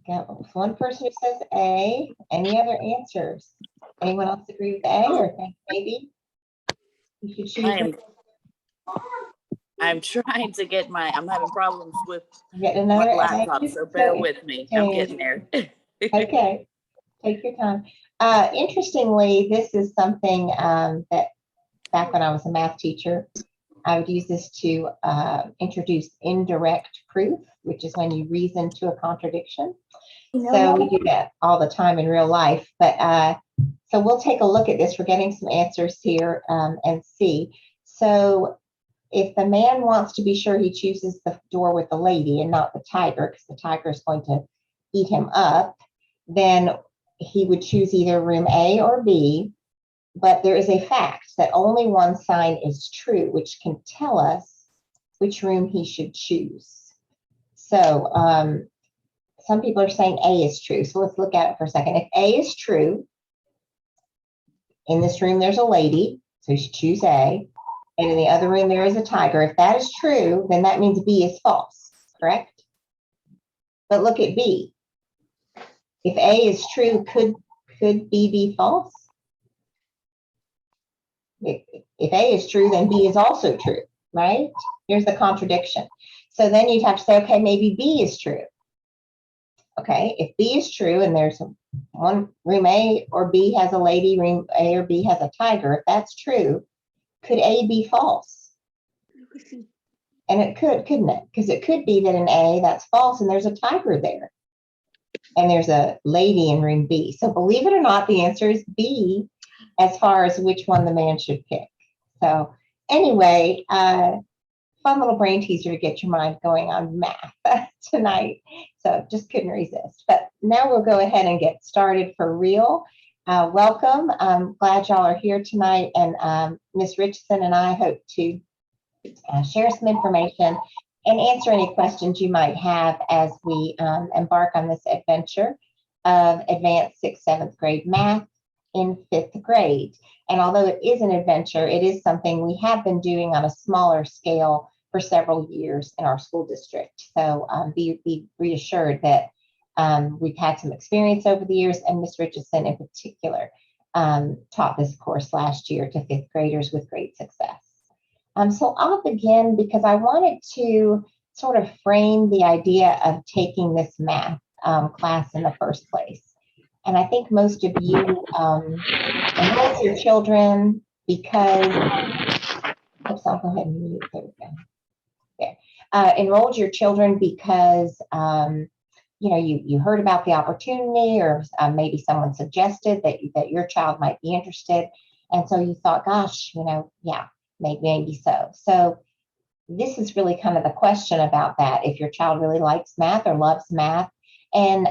Got one person who says A. Any other answers? Anyone else agree with A or think maybe you should choose? I'm trying to get I'm having problems with Get my another A. laptop, so bear with me. I'm getting there. Okay, take your time. Interestingly, this is something that back when I was a math teacher, I would use this to introduce indirect proof, which is when you reason to a contradiction. So we do that all the time in real life. But so we'll take a look at this. We're getting some answers here and see. So if the man wants to be sure he chooses the door with the lady and not the tiger, because the tiger is going to eat him up, then he would choose either room A or B. But there is a fact that only one sign is true, which can tell us which room he should choose. So some people are saying A is true. So let's look at it for a second. If A is true, in this room there's a lady, so you should choose A. And in the other room there is a tiger. If that is true, then that means B is false, correct? But look at B. If A is true, could B be false? If A is true, then B is also true, right? Here's the contradiction. So then you'd have to say, okay, maybe B is true. Okay, if B is true and there's one room A or B has a lady, room A or B has a tiger, if that's true, could A be false? And it could, couldn't it? Because it could be that in A that's false and there's a tiger there. And there's a lady in room B. So believe it or not, the answer is B as far as which one the man should pick. So anyway, fun little brain teaser to get your mind going on math tonight. So just couldn't resist. But now we'll go ahead and get started for real. Welcome. I'm glad y'all are here tonight. And Ms. Richardson and I hope to share some information and answer any questions you might have as we embark on this adventure of advanced 6th, 7th grade math in 5th grade. And although it is an adventure, it is something we have been doing on a smaller scale for several years in our school district. So be reassured that we've had some experience over the years, and Ms. Richardson in particular taught this course last year to 5th graders with great success. So I'll begin because I wanted to sort of frame the idea of taking this math class in the first place. And I think most of you enrolled your children because, oops, I'll go ahead and mute, there we go. There. Enrolled your children because, you know, you heard about the opportunity, or maybe someone suggested that your child might be interested. And so you thought, gosh, you know, yeah, maybe so. So this is really kind of the question about that. If your child really likes math or loves math and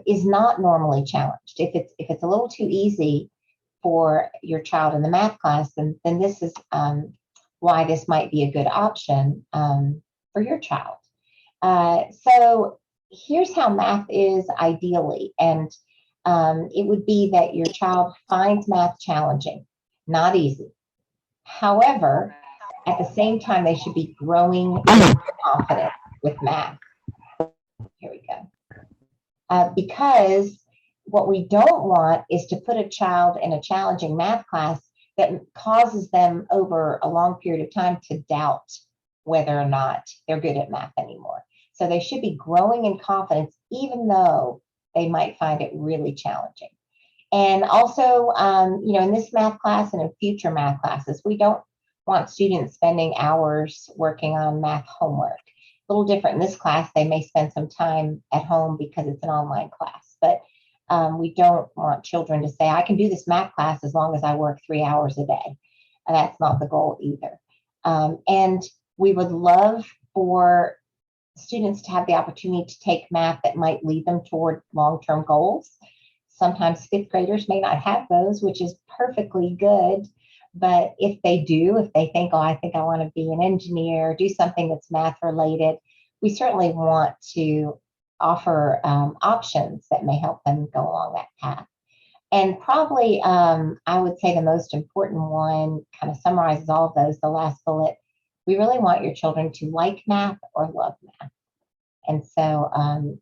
is not normally challenged, if it's a little too easy for your child in the math class, then this is why this might be a good option for your child. So here's how math is ideally, and it would be that your child finds math challenging, not easy. However, at the same time, they should be growing confident with math. Here we go. Because what we don't want is to put a child in a challenging math class that causes them over a long period of time to doubt whether or not they're good at math anymore. So they should be growing in confidence, even though they might find it really challenging. And also, you know, in this math class and in future math classes, we don't want students spending hours working on math homework. A little different in this class, they may spend some time at home because it's an online class, but we don't want children to say, I can do this math class as long as I work 3 hours a day. And that's not the goal either. And we would love for students to have the opportunity to take math that might lead them toward long-term goals. Sometimes 5th graders may not have those, which is perfectly good. But if they do, if they think, oh, I think I want to be an engineer, do something that's math related, we certainly want to offer options that may help them go along that path. And probably, I would say the most important one kind of summarizes all of those, the last bullet. We really want your children to like math or love math. And so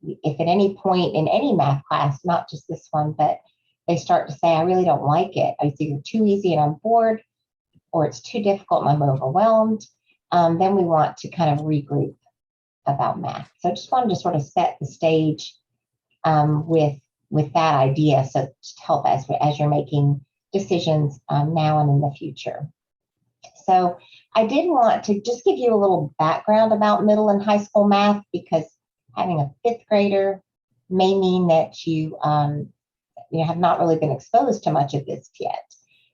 if at any point in any math class, not just this one, but they start to say, I really don't like it. It's either too easy and I'm bored, or it's too difficult and I'm overwhelmed, then we want to kind of regroup about math. So I just wanted to sort of set the stage with that idea, so to help as you're making decisions now and in the future. So I did want to just give you a little background about middle and high school math, because having a fifth grader may mean that you have not really been exposed to much of this yet.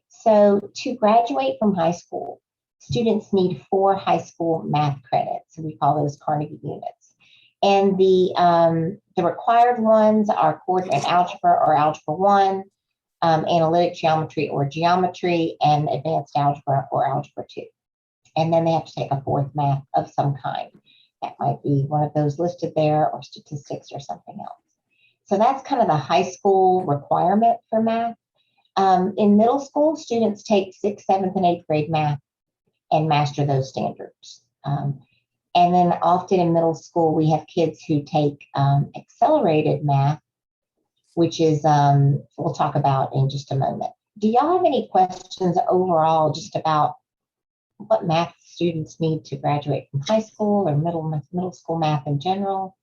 So to graduate from high school, students need 4 high school math credits. So we call those Carnegie units. And the required ones are coordinate algebra or algebra 1, analytic geometry or geometry, and advanced algebra or algebra 2. And then they have to take a 4th math of some kind. That might be one of those listed there, or statistics or something else. So that's kind of the high school requirement for math. In middle school, students take 6th, 7th, and 8th grade math and master those standards. And then often in middle school, we have kids who take accelerated math, which is, we'll talk about in just a moment. Do y'all have any questions overall just about what math students need to graduate from high school or middle school math in general?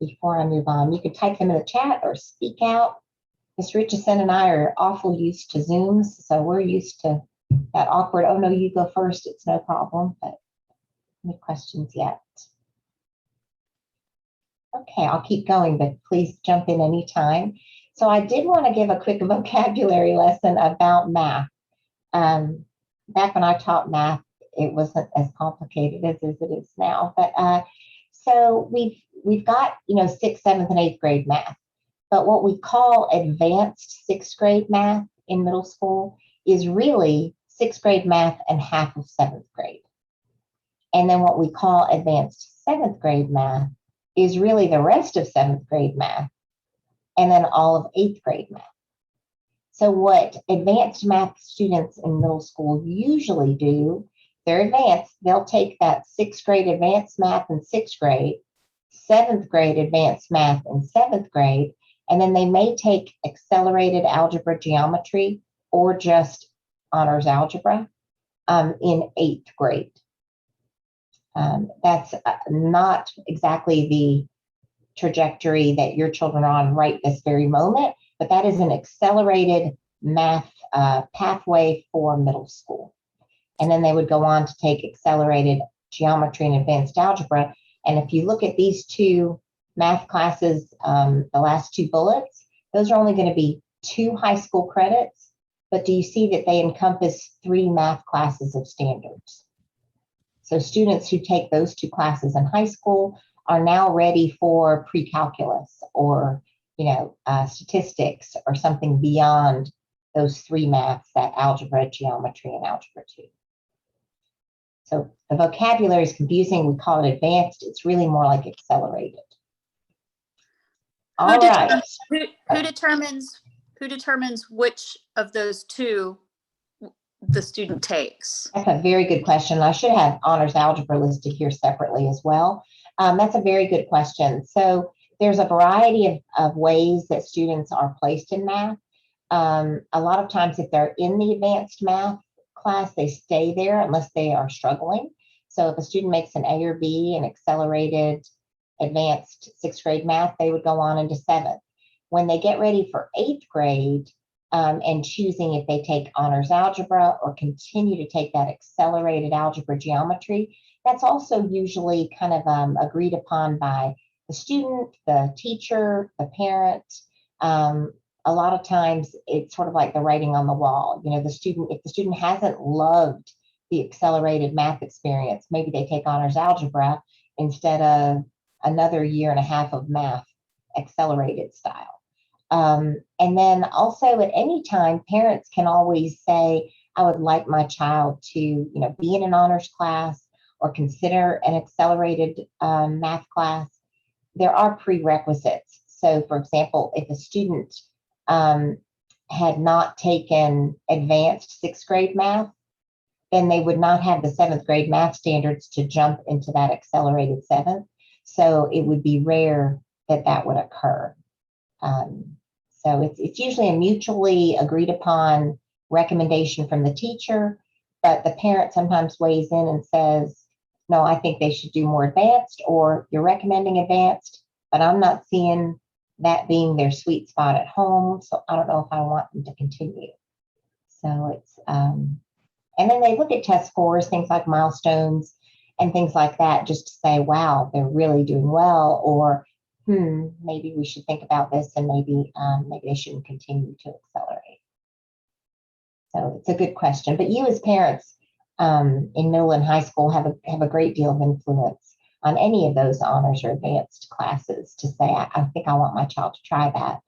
Before I move on, you can type them in the chat or speak out. Ms. Richardson and I are awful used to Zooms, so we're used to that awkward, oh no, you go first, it's no problem. But any questions yet? Okay, I'll keep going, but please jump in anytime. So I did want to give a quick vocabulary lesson about math. Back when I taught math, it wasn't as complicated as it is now. But so we've got 6th, 7th, and 8th grade math. But what we call advanced 6th grade math in middle school is really 6th grade math and half of 7th grade. And then what we call advanced 7th grade math is really the rest of 7th grade math and then all of 8th grade math. So what advanced math students in middle school usually do, they're advanced, they'll take that 6th grade advanced math in 6th grade, 7th grade advanced math in 7th grade, and then they may take accelerated algebra geometry or just honors algebra in 8th grade. That's not exactly the trajectory that your children are on right this very moment, but that is an accelerated math pathway for middle school. And then they would go on to take accelerated geometry and advanced algebra. And if you look at these 2 math classes, the last 2 bullets, those are only going to be 2 high school credits, but do you see that they encompass 3 math classes of standards? So students who take those 2 classes in high school are now ready for pre-calculus or statistics or something beyond those 3 maths, that algebra, geometry, and algebra 2. So the vocabulary is confusing. We call it advanced. It's really more like accelerated. All right. Who determines which of those 2 the student takes? That's a very good question. I should have honors algebra listed here separately as well. That's a very good question. So there's a variety of ways that students are placed in math. A lot of times if they're in the advanced math class, they stay there unless they are struggling. So if a student makes an A or B in accelerated advanced 6th grade math, they would go on into 7th. When they get ready for 8th grade and choosing if they take honors algebra or continue to take that accelerated algebra geometry, that's also usually kind of agreed upon by the student, the teacher, the parent. A lot of times it's sort of like the writing on the wall. If the student hasn't loved the accelerated math experience, maybe they take honors algebra instead of another year and a half of math accelerated style. And then also at any time, parents can always say, I would like my child to be in an honors class or consider an accelerated math class. There are prerequisites. So for example, if a student had not taken advanced 6th grade math, then they would not have the 7th grade math standards to jump into that accelerated 7th. So it would be rare that that would occur. So it's usually a mutually agreed upon recommendation from the teacher, but the parent sometimes weighs in and says, no, I think they should do more advanced, or you're recommending advanced, but I'm not seeing that being their sweet spot at home. So I don't know if I want them to continue. So it's, and then they look at test scores, things like milestones and things like that, just to say, wow, they're really doing well, or maybe we should think about this, and maybe they shouldn't continue to accelerate. So it's a good question. But you as parents in middle and high school have a great deal of influence on any of those honors or advanced classes to say, I think I want my child to try that.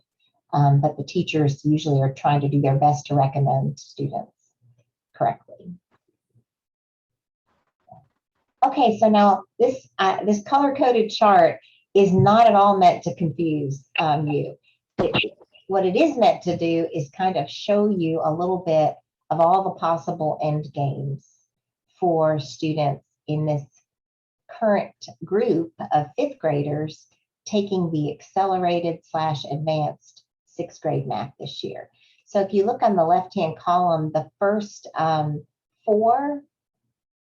But the teachers usually are trying to do their best to recommend students correctly. Okay, so now this color-coded chart is not at all meant to confuse you. What it is meant to do is kind of show you a little bit of all the possible end games for students in this current group of fifth graders taking the accelerated/advanced sixth grade math this year. So if you look on the left-hand column, the first 4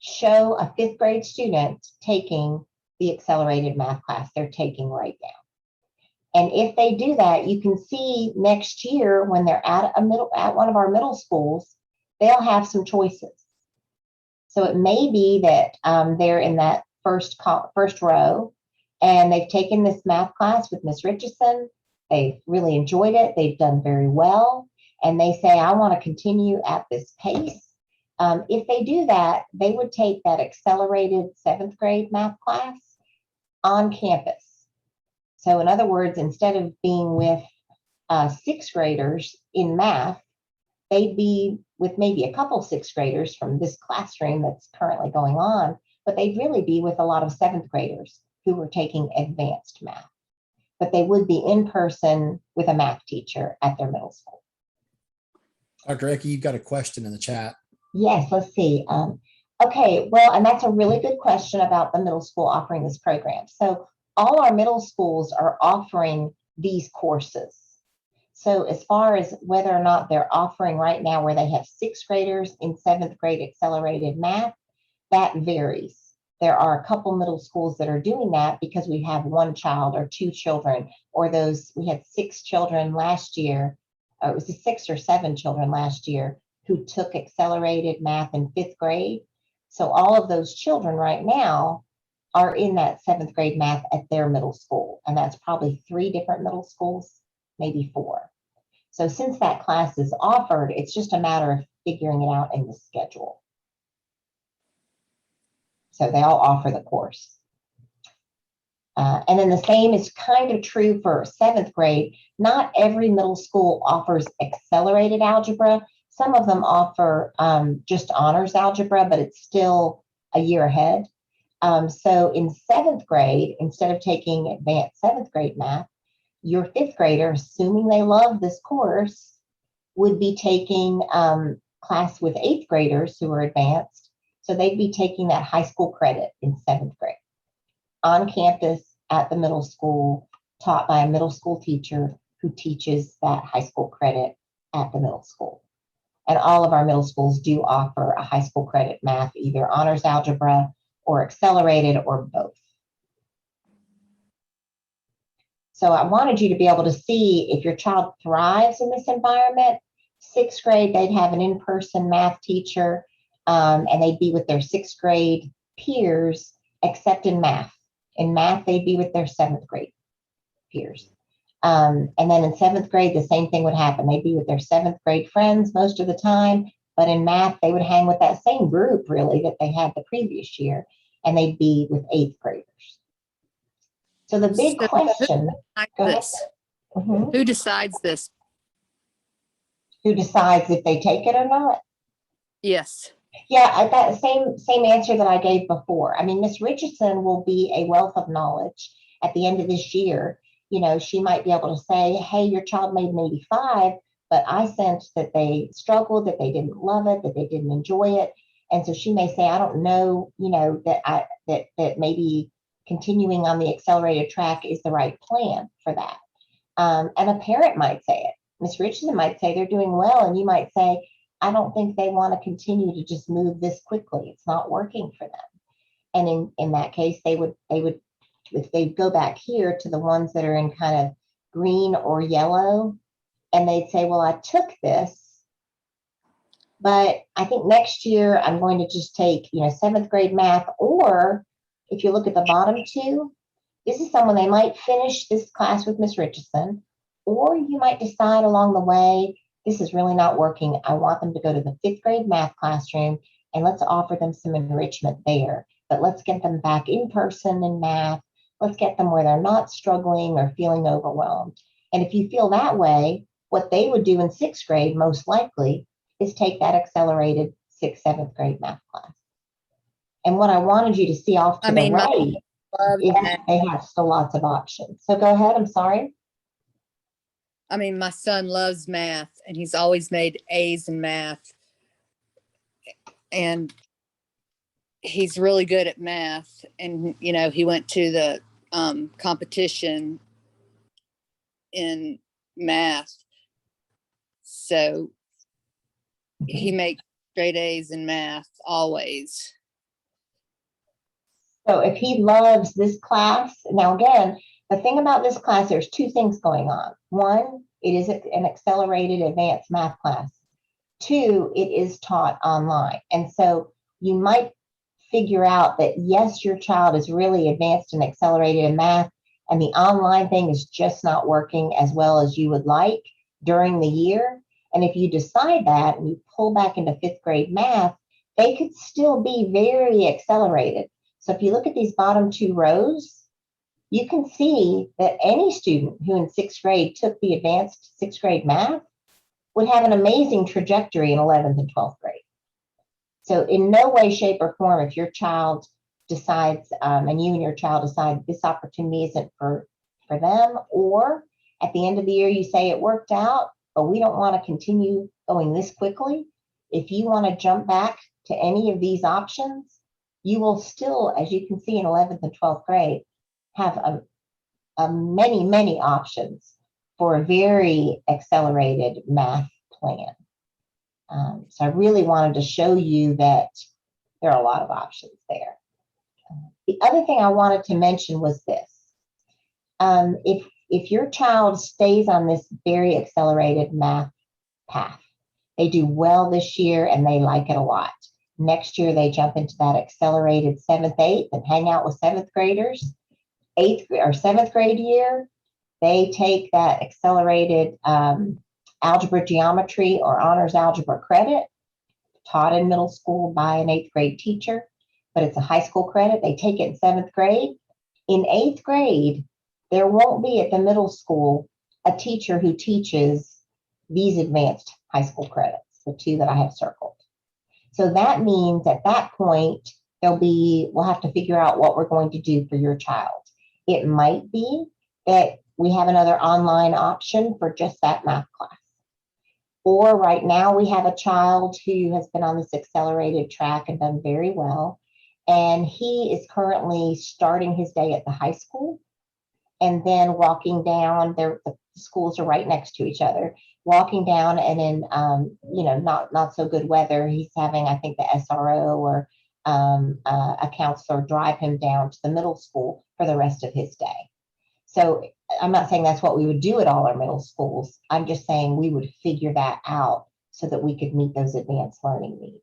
show a fifth grade student taking the accelerated math class they're taking right now. And if they do that, you can see next year when they're at one of our middle schools, they'll have some choices. So it may be that they're in that first row, and they've taken this math class with Miss Richardson. They've really enjoyed it. They've done very well, and they say, I want to continue at this pace. If they do that, they would take that accelerated 7th grade math class on campus. So in other words, instead of being with 6th graders in math, they'd be with maybe a couple 6th graders from this classroom that's currently going on, but they'd really be with a lot of 7th graders who were taking advanced math. But they would be in person with a math teacher at their middle school. Dr. Ecke, you've got a question in the chat. Yes, let's see. Okay, well, and that's a really good question about the middle school offering this program. So all our middle schools are offering these courses. So as far as whether or not they're offering right now where they have 6th graders in 7th grade accelerated math, that varies. There are a couple middle schools that are doing that because we have 1 child or 2 children, or we had 6 children last year, or it was 6 or 7 children last year who took accelerated math in 5th grade. So all of those children right now are in that 7th grade math at their middle school. And that's probably 3 different middle schools, maybe 4. So since that class is offered, it's just a matter of figuring it out in the schedule. So they all offer the course. And then the same is kind of true for 7th grade. Not every middle school offers accelerated algebra. Some of them offer just honors algebra, but it's still a year ahead. So in 7th grade, instead of taking advanced 7th grade math, your 5th grader, assuming they love this course, would be taking class with 8th graders who are advanced. So they'd be taking that high school credit in 7th grade on campus at the middle school, taught by a middle school teacher who teaches that high school credit at the middle school. And all of our middle schools do offer a high school credit math, either honors algebra or accelerated or both. So I wanted you to be able to see if your child thrives in this environment. 6th grade, they'd have an in-person math teacher, and they'd be with their 6th grade peers, except in math. In math, they'd be with their 7th grade peers. And then in 7th grade, the same thing would happen. They'd be with their 7th grade friends most of the time, but in math, they would hang with that same group, really, that they had the previous year, and they'd be with 8th graders. So the big question, Who decides this? Who decides if they take it or not? Yes. Yeah, that same answer that I gave before. I mean, Miss Richardson will be a wealth of knowledge at the end of this year. You know, she might be able to say, hey, your child made an 85, but I sensed that they struggled, that they didn't love it, that they didn't enjoy it. And so she may say, I don't know, you know, that maybe continuing on the accelerated track is the right plan for that. And a parent might say it. Miss Richardson might say they're doing well, and you might say, I don't think they want to continue to just move this quickly. It's not working for them. And in that case, they would, if they go back here to the ones that are in kind of green or yellow, and they'd say, well, I took this, but I think next year I'm going to just take, 7th grade math. Or if you look at the bottom two, this is someone, they might finish this class with Miss Richardson, or you might decide along the way, this is really not working. I want them to go to the 5th grade math classroom, and let's offer them some enrichment there. But let's get them back in person in math. Let's get them where they're not struggling or feeling overwhelmed. And if you feel that way, what they would do in 6th grade, most likely, is take that accelerated 6th, 7th grade math class. And what I wanted you to see off to the right is they have still lots of options. So go ahead, I'm sorry. My son loves math, and he's always made A's in math. And he's really good at math. And, he went to the competition in math. So he makes straight A's in math always. So if he loves this class, now again, the thing about this class, there's two things going on. One, it is an accelerated advanced math class. Two, it is taught online. And so you might figure out that, yes, your child is really advanced and accelerated in math, and the online thing is just not working as well as you would like during the year. And if you decide that and you pull back into 5th grade math, they could still be very accelerated. So if you look at these bottom two rows, you can see that any student who in 6th grade took the advanced 6th grade math would have an amazing trajectory in 11th and 12th grade. So in no way, shape, or form, if your child decides, and you and your child decide this opportunity isn't for them, or at the end of the year you say it worked out, but we don't want to continue going this quickly, if you want to jump back to any of these options, you will still, as you can see in 11th and 12th grade, have many, many options for a very accelerated math plan. So I really wanted to show you that there are a lot of options there. The other thing I wanted to mention was this. If your child stays on this very accelerated math path, they do well this year and they like it a lot. Next year, they jump into that accelerated 7th, 8th and hang out with 7th graders. 8th or 7th grade year, they take that accelerated algebra geometry or honors algebra credit taught in middle school by an 8th grade teacher, but it's a high school credit. They take it in 7th grade. In 8th grade, there won't be at the middle school a teacher who teaches these advanced high school credits, the two that I have circled. So that means at that point, we'll have to figure out what we're going to do for your child. It might be that we have another online option for just that math class. Or right now we have a child who has been on this accelerated track and done very well. And he is currently starting his day at the high school and then walking down, the schools are right next to each other, walking down, and in not so good weather, he's having, I think, the SRO or a counselor drive him down to the middle school for the rest of his day. So I'm not saying that's what we would do at all our middle schools. I'm just saying we would figure that out so that we could meet those advanced learning needs.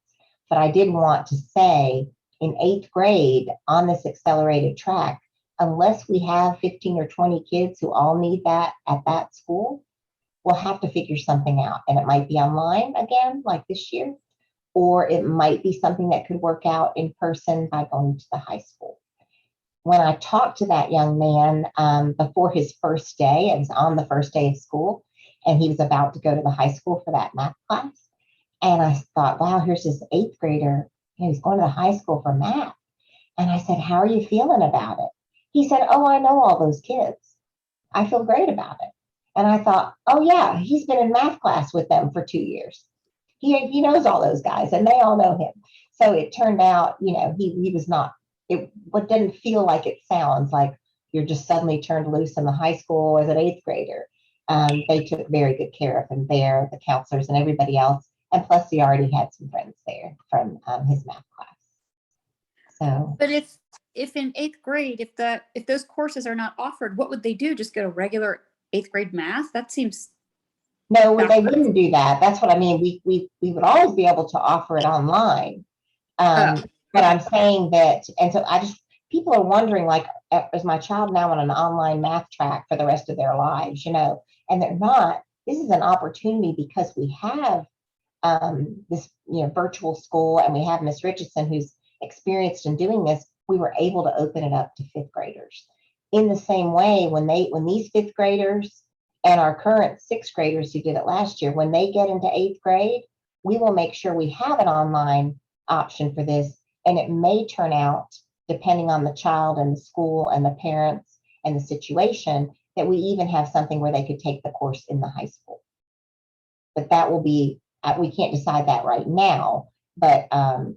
But I did want to say in 8th grade on this accelerated track, unless we have 15 or 20 kids who all need that at that school, we'll have to figure something out. And it might be online again, like this year, or it might be something that could work out in person by going to the high school. When I talked to that young man before his first day, it was on the first day of school, and he was about to go to the high school for that math class. And I thought, wow, here's this 8th grader. He's going to the high school for math. And I said, how are you feeling about it? He said, oh, I know all those kids. I feel great about it. And I thought, oh, yeah, he's been in math class with them for 2 years. He knows all those guys and they all know him. So it turned out, he was not what doesn't feel like it sounds like you're just suddenly turned loose in the high school as an 8th grader. They took very good care of him there, the counselors and everybody else. And plus he already had some friends there from his math class. So, But if in 8th grade, if those courses are not offered, what would they do? Just go to regular 8th grade math? That seems, no, they backwards. wouldn't do that. That's what I mean. We would always be able to offer it online. Oh, But I'm saying that, and so people are wondering, like, is my child now on an online math track for the rest of their lives, and they're not. This is an opportunity because we have this, virtual school, and we have Miss Richardson who's experienced in doing this. We were able to open it up to 5th graders. In the same way, when these 5th graders and our current 6th graders who did it last year, when they get into 8th grade, we will make sure we have an online option for this. And it may turn out, depending on the child and the school and the parents and the situation, that we even have something where they could take the course in the high school. But that will be, we can't decide that right now, but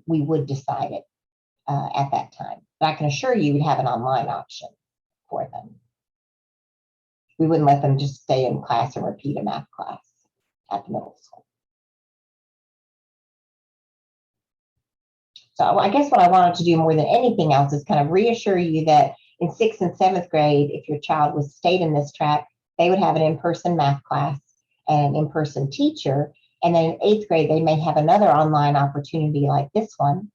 we would decide it at that time. But I can assure you we'd have an online option for them. We wouldn't let them just stay in class and repeat a math class at the middle school. So I guess what I wanted to do more than anything else is kind of reassure you that in 6th and 7th grade, if your child was stayed in this track, they would have an in-person math class and an in-person teacher. And then in 8th grade, they may have another online opportunity like this one.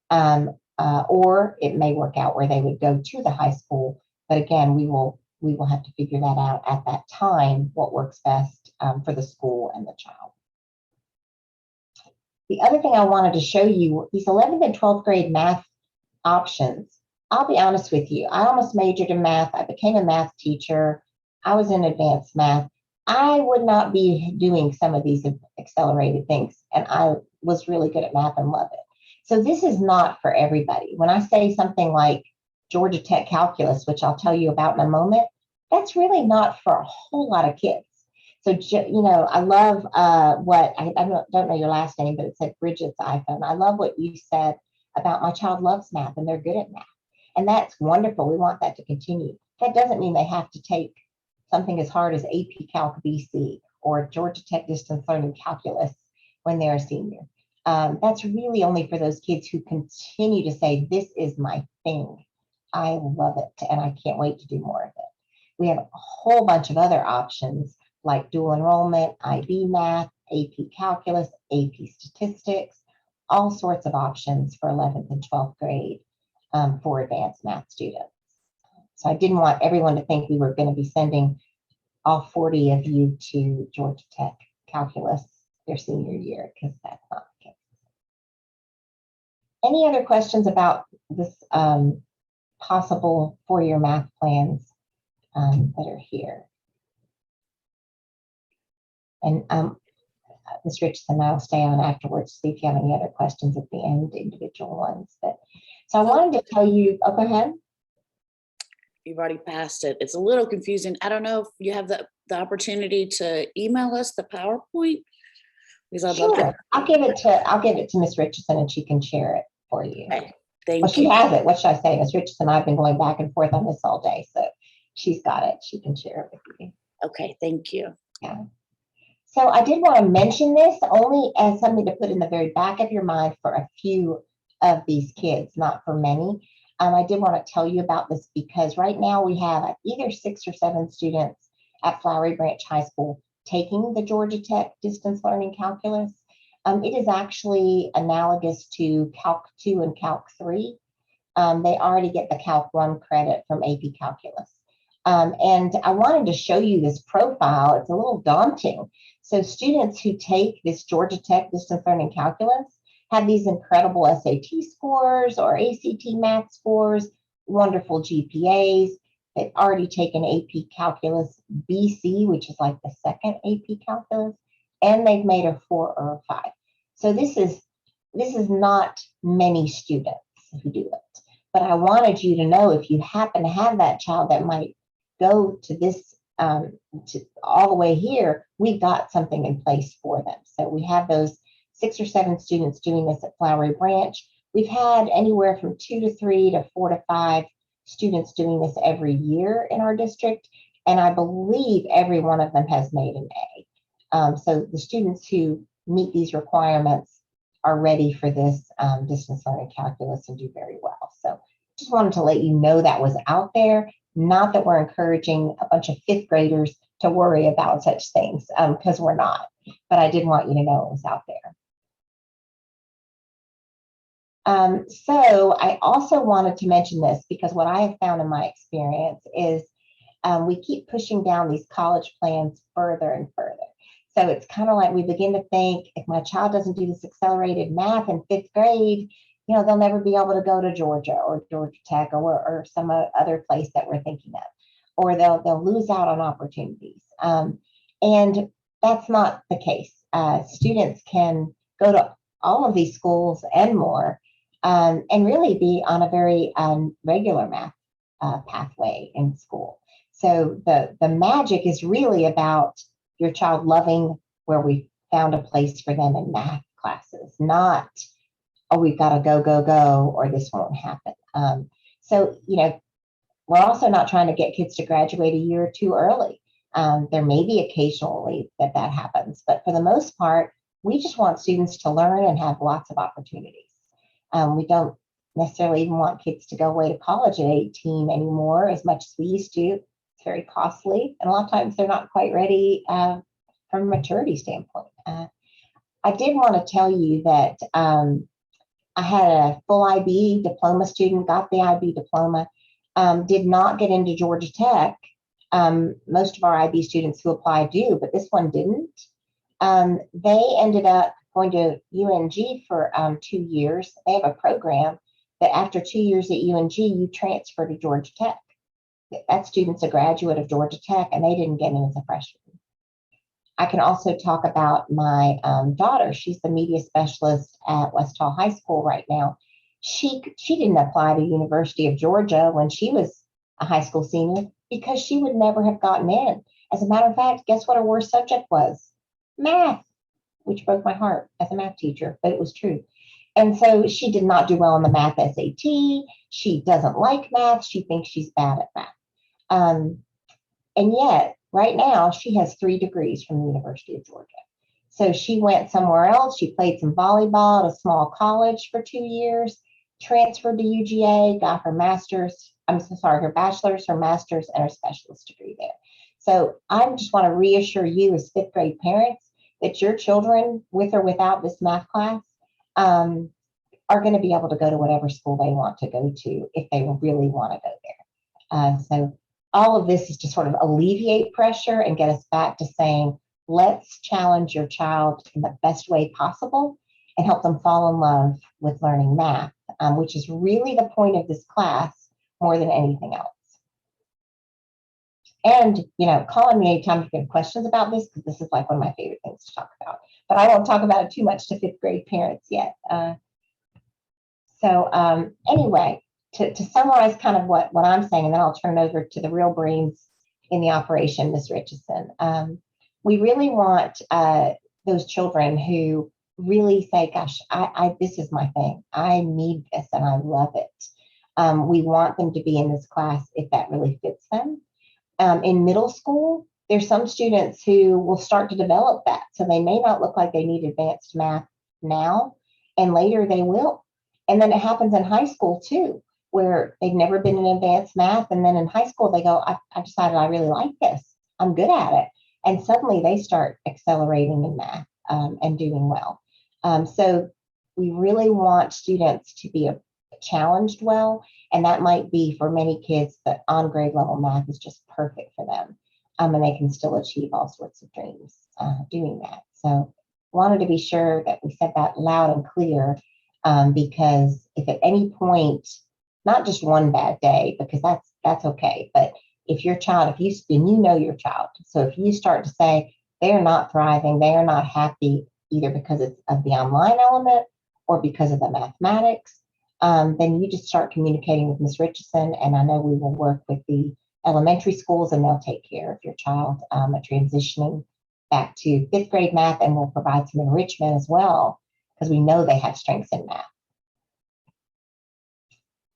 Or it may work out where they would go to the high school. But again, we will have to figure that out at that time, what works best for the school and the child. The other thing I wanted to show you, these 11th and 12th grade math options. I'll be honest with you, I almost majored in math. I became a math teacher. I was in advanced math. I would not be doing some of these accelerated things. And I was really good at math and love it. So this is not for everybody. When I say something like Georgia Tech calculus, which I'll tell you about in a moment, that's really not for a whole lot of kids. So, I love what, I don't know your last name, but it said Bridget's iPhone. I love what you said about my child loves math and they're good at math. And that's wonderful. We want that to continue. That doesn't mean they have to take something as hard as AP Calc BC or Georgia Tech Distance Learning Calculus when they're a senior. That's really only for those kids who continue to say, this is my thing. I love it and I can't wait to do more of it. We have a whole bunch of other options like dual enrollment, IB math, AP calculus, AP statistics, all sorts of options for 11th and 12th grade for advanced math students. So I didn't want everyone to think we were going to be sending all 40 of you to Georgia Tech calculus their senior year, because that's not the case. Any other questions about this possible 4-year math plans that are here? And Ms. Richardson, I'll stay on afterwards to see if you have any other questions at the end, individual ones. So I wanted to tell you, go ahead. You've already passed it. It's a little confusing. I don't know if you have the opportunity to email us the PowerPoint. Because I'd love to. Sure. I'll give it to Ms. Richardson and she can share it for you. Okay. Thank Well, she you. has it. What should I say? Ms. Richardson, I've been going back and forth on this all day, so she's got it. She can share it with you. Okay, thank you. Yeah. So I did want to mention this only as something to put in the very back of your mind for a few of these kids, not for many. I did want to tell you about this because right now we have either 6 or 7 students at Flowery Branch High School taking the Georgia Tech Distance Learning Calculus. It is actually analogous to Calc 2 and Calc 3. They already get the Calc 1 credit from AP Calculus. And I wanted to show you this profile. It's a little daunting. So students who take this Georgia Tech Distance Learning Calculus have these incredible SAT scores or ACT math scores, wonderful GPAs. They've already taken AP Calculus BC, which is like the second AP Calculus, and they've made a 4 or a 5. So this is not many students who do it. But I wanted you to know if you happen to have that child that might go to this to all the way here, we've got something in place for them. So we have those 6 or 7 students doing this at Flowery Branch. We've had anywhere from 2 to 3 to 4 to 5 students doing this every year in our district, and I believe every one of them has made an A. So the students who meet these requirements are ready for this distance learning calculus and do very well. So just wanted to let you know that was out there. Not that we're encouraging a bunch of fifth graders to worry about such things, because we're not. But I did want you to know it was out there. So I also wanted to mention this because what I have found in my experience is we keep pushing down these college plans further and further. So it's kind of like we begin to think, if my child doesn't do this accelerated math in fifth grade, you know, they'll never be able to go to Georgia or Georgia Tech or some other place that we're thinking of, or they'll lose out on opportunities. And that's not the case. Students can go to all of these schools and more, and really be on a very regular math pathway in school. So the magic is really about your child loving where we found a place for them in math classes, not, oh, we've got to go, or this won't happen. So, you know, we're also not trying to get kids to graduate a year or two early. There may be occasionally that happens, but for the most part, we just want students to learn and have lots of opportunities. We don't necessarily even want kids to go away to college at 18 anymore as much as we used to. It's very costly, and a lot of times they're not quite ready from a maturity standpoint. I did want to tell you that I had a full IB diploma student, got the IB diploma, did not get into Georgia Tech. Most of our IB students who apply do, but this one didn't. They ended up going to UNG for 2 years. They have a program that after 2 years at UNG, you transfer to Georgia Tech. That student's a graduate of Georgia Tech, and they didn't get in as a freshman. I can also talk about my daughter. She's the media specialist at West Hall High School right now. She didn't apply to University of Georgia when she was a high school senior because she would never have gotten in. As a matter of fact, guess what her worst subject was? Math, which broke my heart as a math teacher, but it was true. And so she did not do well on the math SAT. She doesn't like math. She thinks she's bad at math. And yet, right now, she has 3 degrees from the University of Georgia. So she went somewhere else. She played some volleyball at a small college for 2 years, transferred to UGA, got her master's, her bachelor's, her master's, and her specialist degree there. So I just want to reassure you as fifth grade parents that your children, with or without this math class, are going to be able to go to whatever school they want to go to if they really want to go there. So all of this is to sort of alleviate pressure and get us back to saying, let's challenge your child in the best way possible and help them fall in love with learning math, which is really the point of this class more than anything else. And, you know, call on me anytime if you have questions about this, because this is like one of my favorite things to talk about. But I won't talk about it too much to fifth grade parents yet. Anyway, to summarize kind of what I'm saying, and then I'll turn it over to the real brains in the operation, Ms. Richardson. We really want those children who really say, gosh, this is my thing. I need this and I love it. We want them to be in this class if that really fits them. In middle school, there's some students who will start to develop that. So they may not look like they need advanced math now, and later they will. And then it happens in high school too, where they've never been in advanced math. And then in high school, they go, I decided I really like this. I'm good at it. And suddenly they start accelerating in math and doing well. So we really want students to be challenged well. And that might be for many kids that on grade level math is just perfect for them. And they can still achieve all sorts of dreams doing that. So wanted to be sure that we said that loud and clear, because if at any point, not just one bad day, because that's okay, but if your child, and you know your child, so if you start to say they're not thriving, they are not happy, either because it's of the online element or because of the mathematics, then you just start communicating with Ms. Richardson, and I know we will work with the elementary schools and they'll take care of your child transitioning back to fifth grade math, and we'll provide some enrichment as well, because we know they have strengths in math.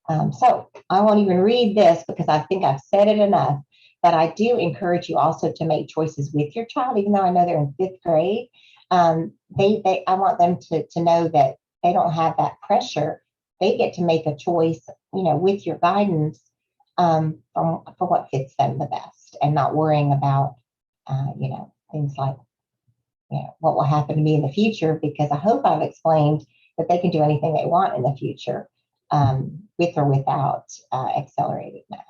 So I won't even read this because I think I've said it enough, but I do encourage you also to make choices with your child, even though I know they're in 5th grade. I want them to know that they don't have that pressure. They get to make a choice, with your guidance, for what fits them the best, and not worrying about, things like, what will happen to me in the future, because I hope I've explained that they can do anything they want in the future, with or without accelerated math.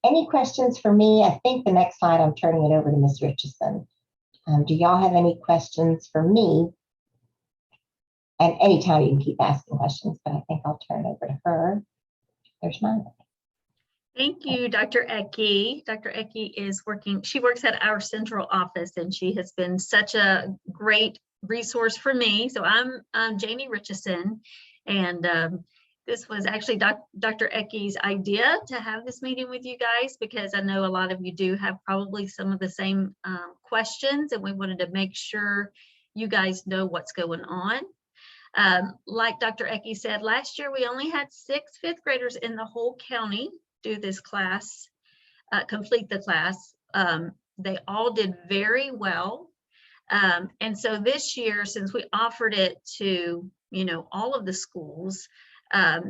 Any questions for me? I think the next slide, I'm turning it over to Ms. Richardson. Do y'all have any questions for me? And anytime you can keep asking questions, but I think I'll turn it over to her. There's mine. Thank you, Dr. Ecke. Dr. Ecke she works at our central office, and she has been such a great resource for me. So I'm Janie Richardson, and this was actually Dr. Ecke's idea to have this meeting with you guys, because I know a lot of you do have probably some of the same questions, and we wanted to make sure you guys know what's going on. Like Dr. Ecke said, last year we only had 6 5th graders in the whole county do this class, complete the class. They all did very well. And so this year, since we offered it to, all of the schools, I've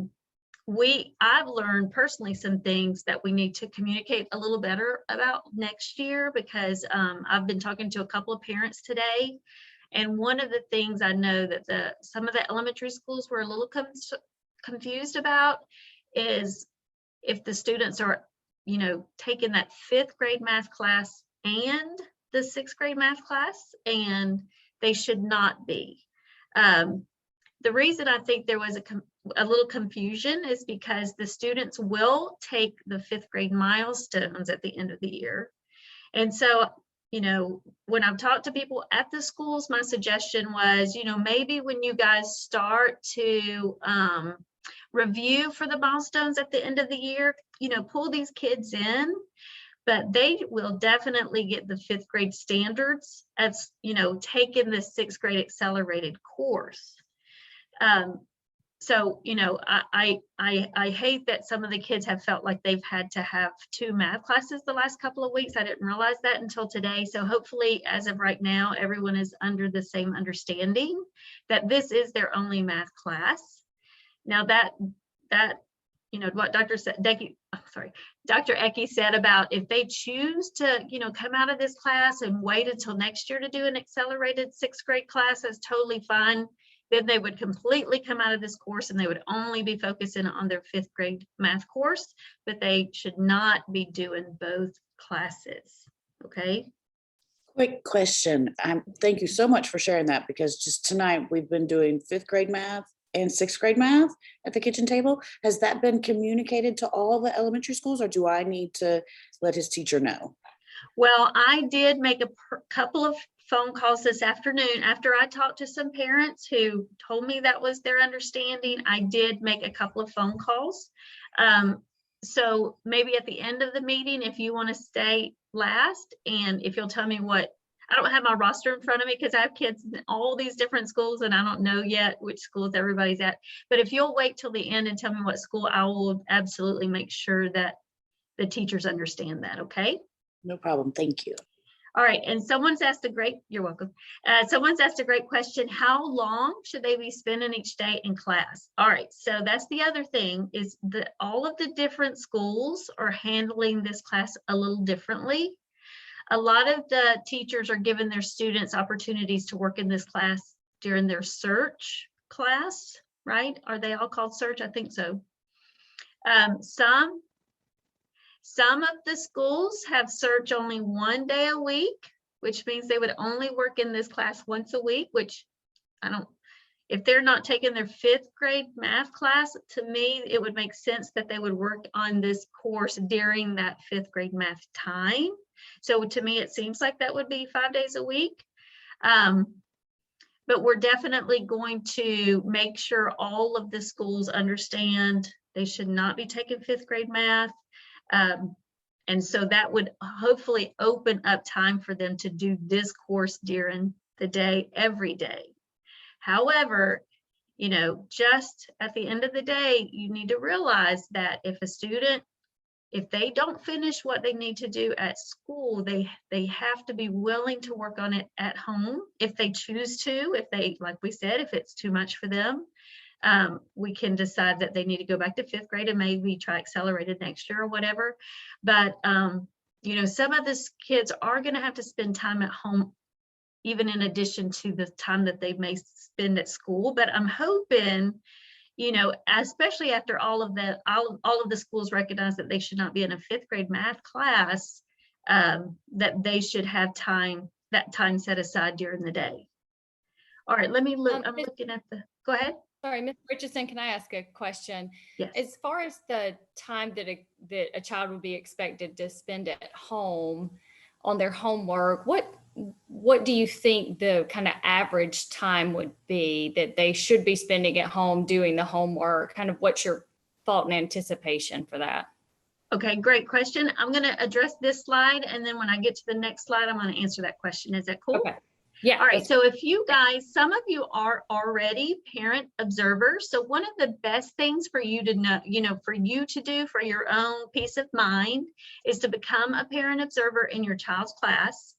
learned personally some things that we need to communicate a little better about next year, because I've been talking to a couple of parents today. And one of the things I know that some of the elementary schools were a little confused about is if the students are, taking that 5th grade math class and the 6th grade math class, and they should not be. The reason I think there was a little confusion is because the students will take the 5th grade milestones at the end of the year. And so, when I've talked to people at the schools, my suggestion was, maybe when you guys start to review for the milestones at the end of the year, pull these kids in, but they will definitely get the 5th grade standards as, taking the 6th grade accelerated course. So, I hate that some of the kids have felt like they've had to have 2 math classes the last couple of weeks. I didn't realize that until today. So hopefully, as of right now, everyone is under the same understanding that this is their only math class. Now that what Dr. Ecke said about if they choose to, come out of this class and wait until next year to do an accelerated 6th grade class, that's totally fine. Then they would completely come out of this course and they would only be focusing on their 5th grade math course, but they should not be doing both classes. Okay. Quick question. Thank you so much for sharing that, because just tonight we've been doing 5th grade math and 6th grade math at the kitchen table. Has that been communicated to all the elementary schools, or do I need to let his teacher know? Well, I did make a couple of phone calls this afternoon after I talked to some parents who told me that was their understanding. I did make a couple of phone calls. So maybe at the end of the meeting, if you want to stay last, and if you'll tell me I don't have my roster in front of me because I have kids in all these different schools and I don't know yet which schools everybody's at. But if you'll wait till the end and tell me what school, I will absolutely make sure that the teachers understand that. Okay. No problem. Thank you. All right. And you're welcome. Someone's asked a great question. How long should they be spending each day in class? All right. So that's the other thing, is that all of the different schools are handling this class a little differently. A lot of the teachers are giving their students opportunities to work in this class during their search class, right? Are they all called search? I think so. Some of the schools have search only 1 day a week, which means they would only work in this class once a week, which if they're not taking their 5th grade math class, to me, it would make sense that they would work on this course during that 5th grade math time. So to me, it seems like that would be 5 days a week. But we're definitely going to make sure all of the schools understand they should not be taking 5th grade math. And so that would hopefully open up time for them to do this course during the day, every day. However, you know, just at the end of the day, you need to realize that if a student, if they don't finish what they need to do at school, they have to be willing to work on it at home if they choose to. If they, like we said, if it's too much for them, we can decide that they need to go back to 5th grade and maybe try accelerated next year or whatever. But, you know, some of these kids are going to have to spend time at home, even in addition to the time that they may spend at school. But I'm hoping, you know, especially after all of the schools recognize that they should not be in a 5th grade math class, that they should have that time set aside during the day. All right, let me look. I'm looking at go ahead. Sorry, Ms. Richardson, can I ask a question? Yes. As far as the time that a child would be expected to spend at home on their homework, what do you think the kind of average time would be that they should be spending at home doing the homework? Kind of what's your thought and anticipation for that? Okay, great question. I'm going to address this slide, and then when I get to the next slide, I'm going to answer that question. Is that cool? Okay. Yeah. All right. So if you guys, some of you are already parent observers. So one of the best things for you to know, you know, for you to do for your own peace of mind is to become a parent observer in your child's class.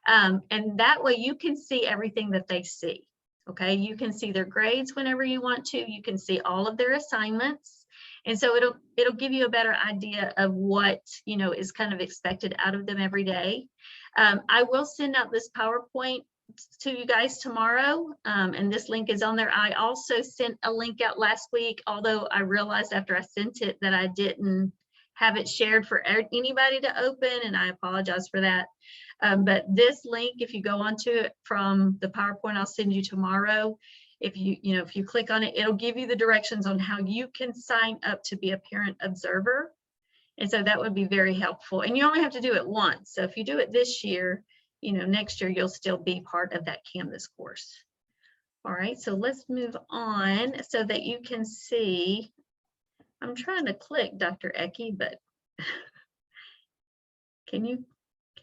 And that way you can see everything that they see. Okay. You can see their grades whenever you want to. You can see all of their assignments. And so it'll give you a better idea of what, you know, is kind of expected out of them every day. I will send out this PowerPoint to you guys tomorrow, and this link is on there. I also sent a link out last week, although I realized after I sent it that I didn't have it shared for anybody to open, and I apologize for that. But this link, if you go onto it from the PowerPoint I'll send you tomorrow, if you click on it, it'll give you the directions on how you can sign up to be a parent observer. And so that would be very helpful. And you only have to do it once. So if you do it this year, you know, next year you'll still be part of that Canvas course. All right, so let's move on so that you can see. I'm trying to click Dr. Ecke, but can you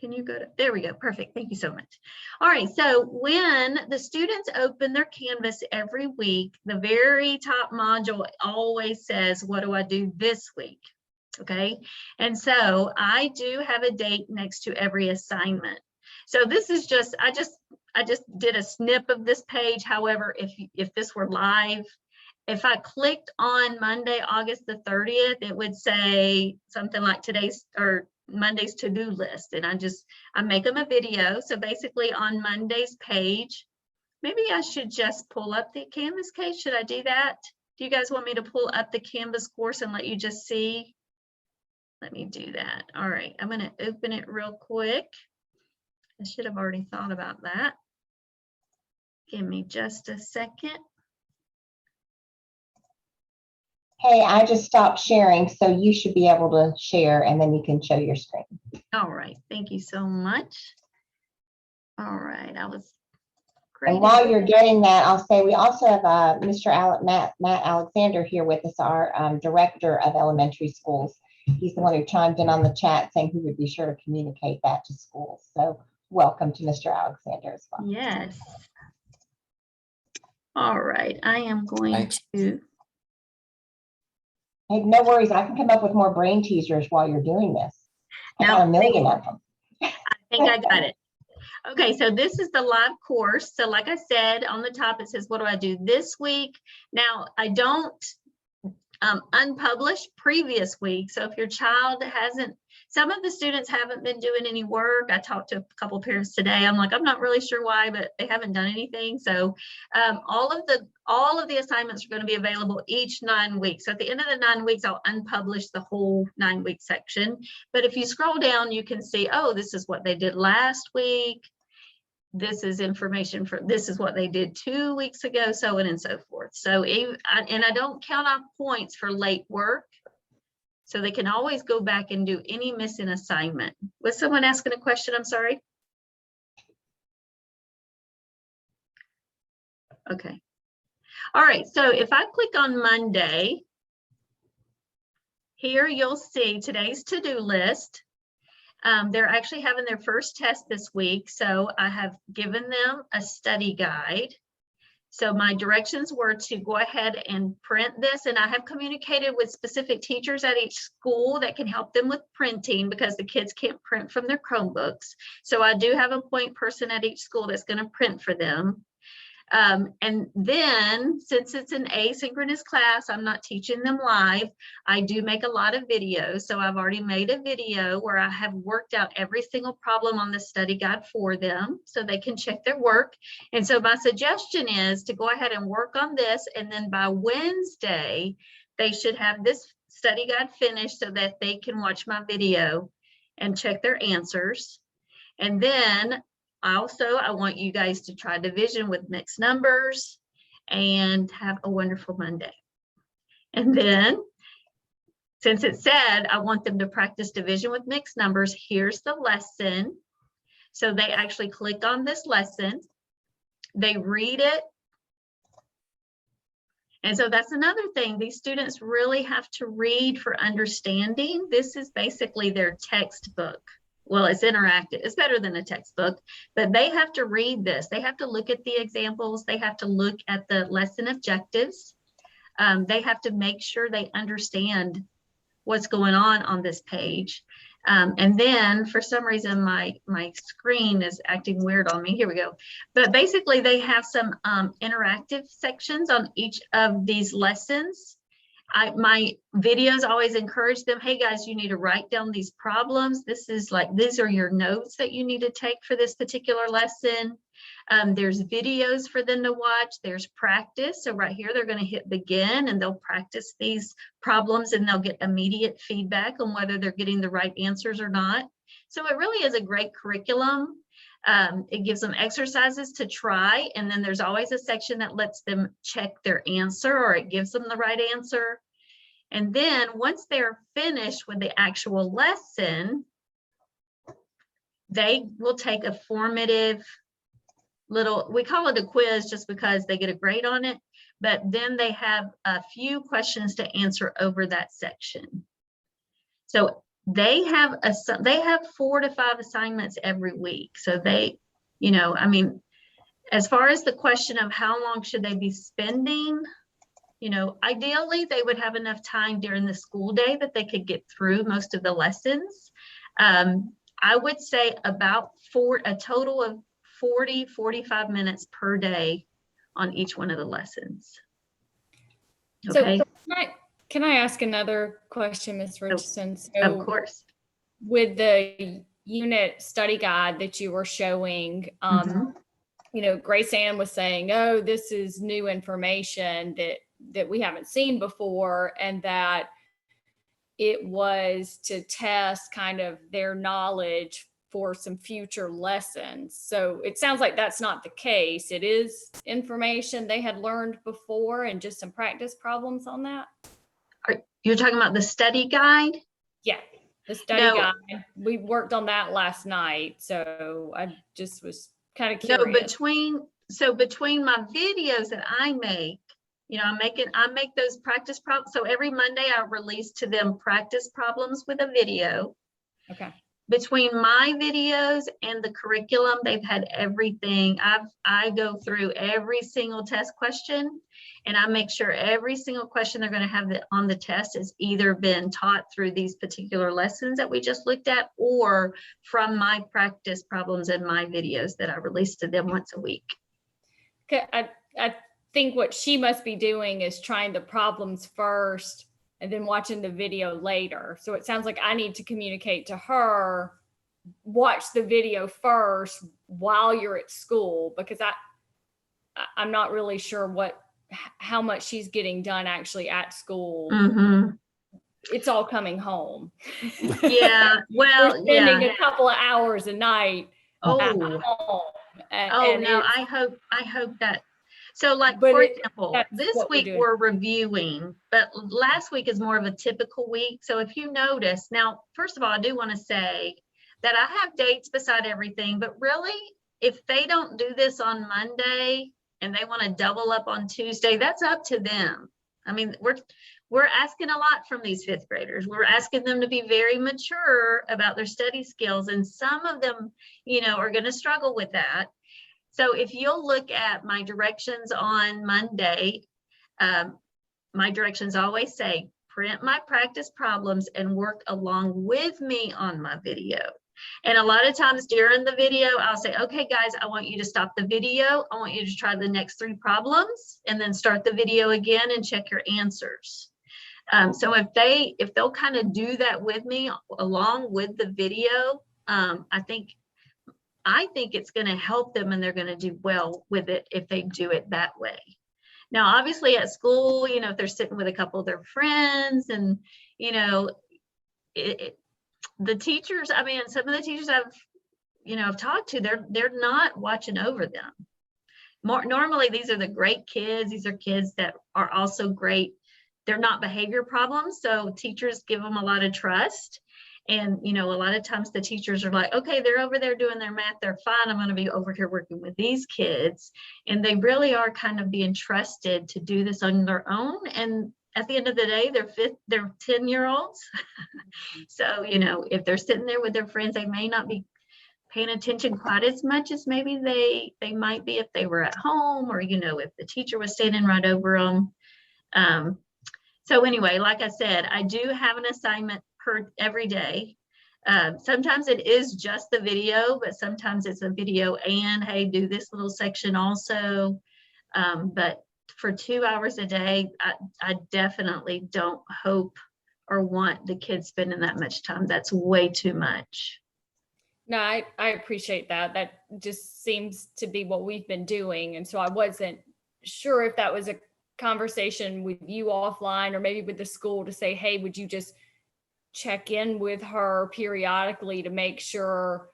go to, there we go, perfect, thank you so much. All right, so when the students open their Canvas every week, the very top module always says, what do I do this week? Okay, and so I do have a date next to every assignment. So this is just, I just did a snip of this page. However, if this were live, if I clicked on Monday, August the 30th, it would say something like today's or Monday's to-do list. And I make them a video. So basically on Monday's page, maybe I should just pull up the Canvas page. Should I do that? Do you guys want me to pull up the Canvas course and let you just see? Let me do that. All right, I'm going to open it real quick. I should have already thought about that. Give me just a second. Hey, I just stopped sharing, so you should be able to share and then you can show your screen. All right, thank you so much. All right, I was great. And while you're getting that, I'll say we also have Mr. Matt Alexander here with us, our director of elementary schools. He's the one who chimed in on the chat saying he would be sure to communicate that to schools. So welcome to Mr. Alexander as well. Yes. All right, I am going to. Hey, no worries. I can come up with more brain teasers while you're doing this. I got a million of them. I think I got it. Okay, so this is the live course. So like I said, on the top, it says, what do I do this week? Now, I don't unpublish previous week. So if your child hasn't, some of the students haven't been doing any work. I talked to a couple parents today. I'm like, I'm not really sure why, but they haven't done anything. So all of the assignments are going to be available each 9 weeks. So at the end of the 9 weeks, I'll unpublish the whole 9-week section. But if you scroll down, you can see, oh, this is what they did last week. This is information for, this is what they did 2 weeks ago, so on and so forth. So, and I don't count off points for late work. So they can always go back and do any missing assignment. Was someone asking a question? I'm sorry. Okay. All right, so if I click on Monday, here you'll see today's to-do list. They're actually having their first test this week, so I have given them a study guide. So my directions were to go ahead and print this, and I have communicated with specific teachers at each school that can help them with printing because the kids can't print from their Chromebooks. So I do have a point person at each school that's going to print for them. And then since it's an asynchronous class, I'm not teaching them live. I do make a lot of videos. So I've already made a video where I have worked out every single problem on the study guide for them so they can check their work. And so my suggestion is to go ahead and work on this. And then by Wednesday, they should have this study guide finished so that they can watch my video and check their answers. And then also, I want you guys to try division with mixed numbers and have a wonderful Monday. And then, since it said I want them to practice division with mixed numbers, here's the lesson. So they actually click on this lesson, they read it. And so that's another thing. These students really have to read for understanding. This is basically their textbook. Well, it's interactive. It's better than a textbook, but they have to read this. They have to look at the examples. They have to look at the lesson objectives. They have to make sure they understand what's going on this page. And then for some reason, my screen is acting weird on me. Here we go. But basically they have some interactive sections on each of these lessons. My videos always encourage them, hey guys, you need to write down these problems. These are your notes that you need to take for this particular lesson. There's videos for them to watch. There's practice. So right here, they're going to hit begin and they'll practice these problems and they'll get immediate feedback on whether they're getting the right answers or not. So it really is a great curriculum. It gives them exercises to try, and then there's always a section that lets them check their answer or it gives them the right answer. And then once they're finished with the actual lesson, they will take a formative little, we call it a quiz just because they get a grade on it, but then they have a few questions to answer over that section. So they have 4 to 5 assignments every week. So they, I mean, as far as the question of how long should they be spending, ideally they would have enough time during the school day that they could get through most of the lessons. I would say about a total of 40-45 minutes per day on each one of the lessons. Okay. So can I ask another question, Ms. Richardson? So of course. With the unit study guide that you were showing, Grace Ann was saying, oh, this is new information that we haven't seen before, and that it was to test kind of their knowledge for some future lessons. So it sounds like that's not the case. It is information they had learned before and just some practice problems on that. You're talking about the study guide? Yeah, the study guide. We worked on that last night. So I just was kind of curious. No, between my videos that I make, I make those practice problems. So every Monday I release to them practice problems with a video. Okay. Between my videos and the curriculum, they've had everything. I go through every single test question, and I make sure every single question they're going to have on the test has either been taught through these particular lessons that we just looked at, or from my practice problems and my videos that I release to them once a week. Okay, I think what she must be doing is trying the problems first and then watching the video later. So it sounds like I need to communicate to her, watch the video first while you're at school, because I'm not really sure how much she's getting done actually at school. Mm-hmm. It's all coming home. Yeah, well, we're spending a couple of hours a night at home. I hope that. So like, for example, this week we're reviewing, but last week is more of a typical week. So if you notice, now, first of all, I do want to say that I have dates beside everything, but really, if they don't do this on Monday and they want to double up on Tuesday, that's up to them. I mean, we're asking a lot from these 5th graders. We're asking them to be very mature about their study skills. And some of them, are going to struggle with that. So if you'll look at my directions on Monday, my directions always say, print my practice problems and work along with me on my video. And a lot of times during the video, I'll say, okay, guys, I want you to stop the video. I want you to try the next 3 problems and then start the video again and check your answers. So if they'll kind of do that with me along with the video, I think it's going to help them and they're going to do well with it if they do it that way. Now, obviously at school, you know, if they're sitting with a couple of their friends and, you know, the teachers, I mean, some of the teachers I've talked to, they're not watching over them. Normally, these are the great kids. These are kids that are also great. They're not behavior problems. So teachers give them a lot of trust. And, you know, a lot of times the teachers are like, okay, they're over there doing their math. They're fine. I'm going to be over here working with these kids. And they really are kind of being trusted to do this on their own. And at the end of the day, they're 10-year-olds. So, you know, if they're sitting there with their friends, they may not be paying attention quite as much as maybe they might be if they were at home, or, you know, if the teacher was standing right over them. So anyway, like I said, I do have an assignment every day. Sometimes it is just the video, but sometimes it's a video and, hey, do this little section also. But for 2 hours a day, I definitely don't hope or want the kids spending that much time. That's way too much. No, I appreciate that. That just seems to be what we've been doing. And so I wasn't sure if that was a conversation with you offline or maybe with the school to say, hey, would you just check in with her periodically to make sure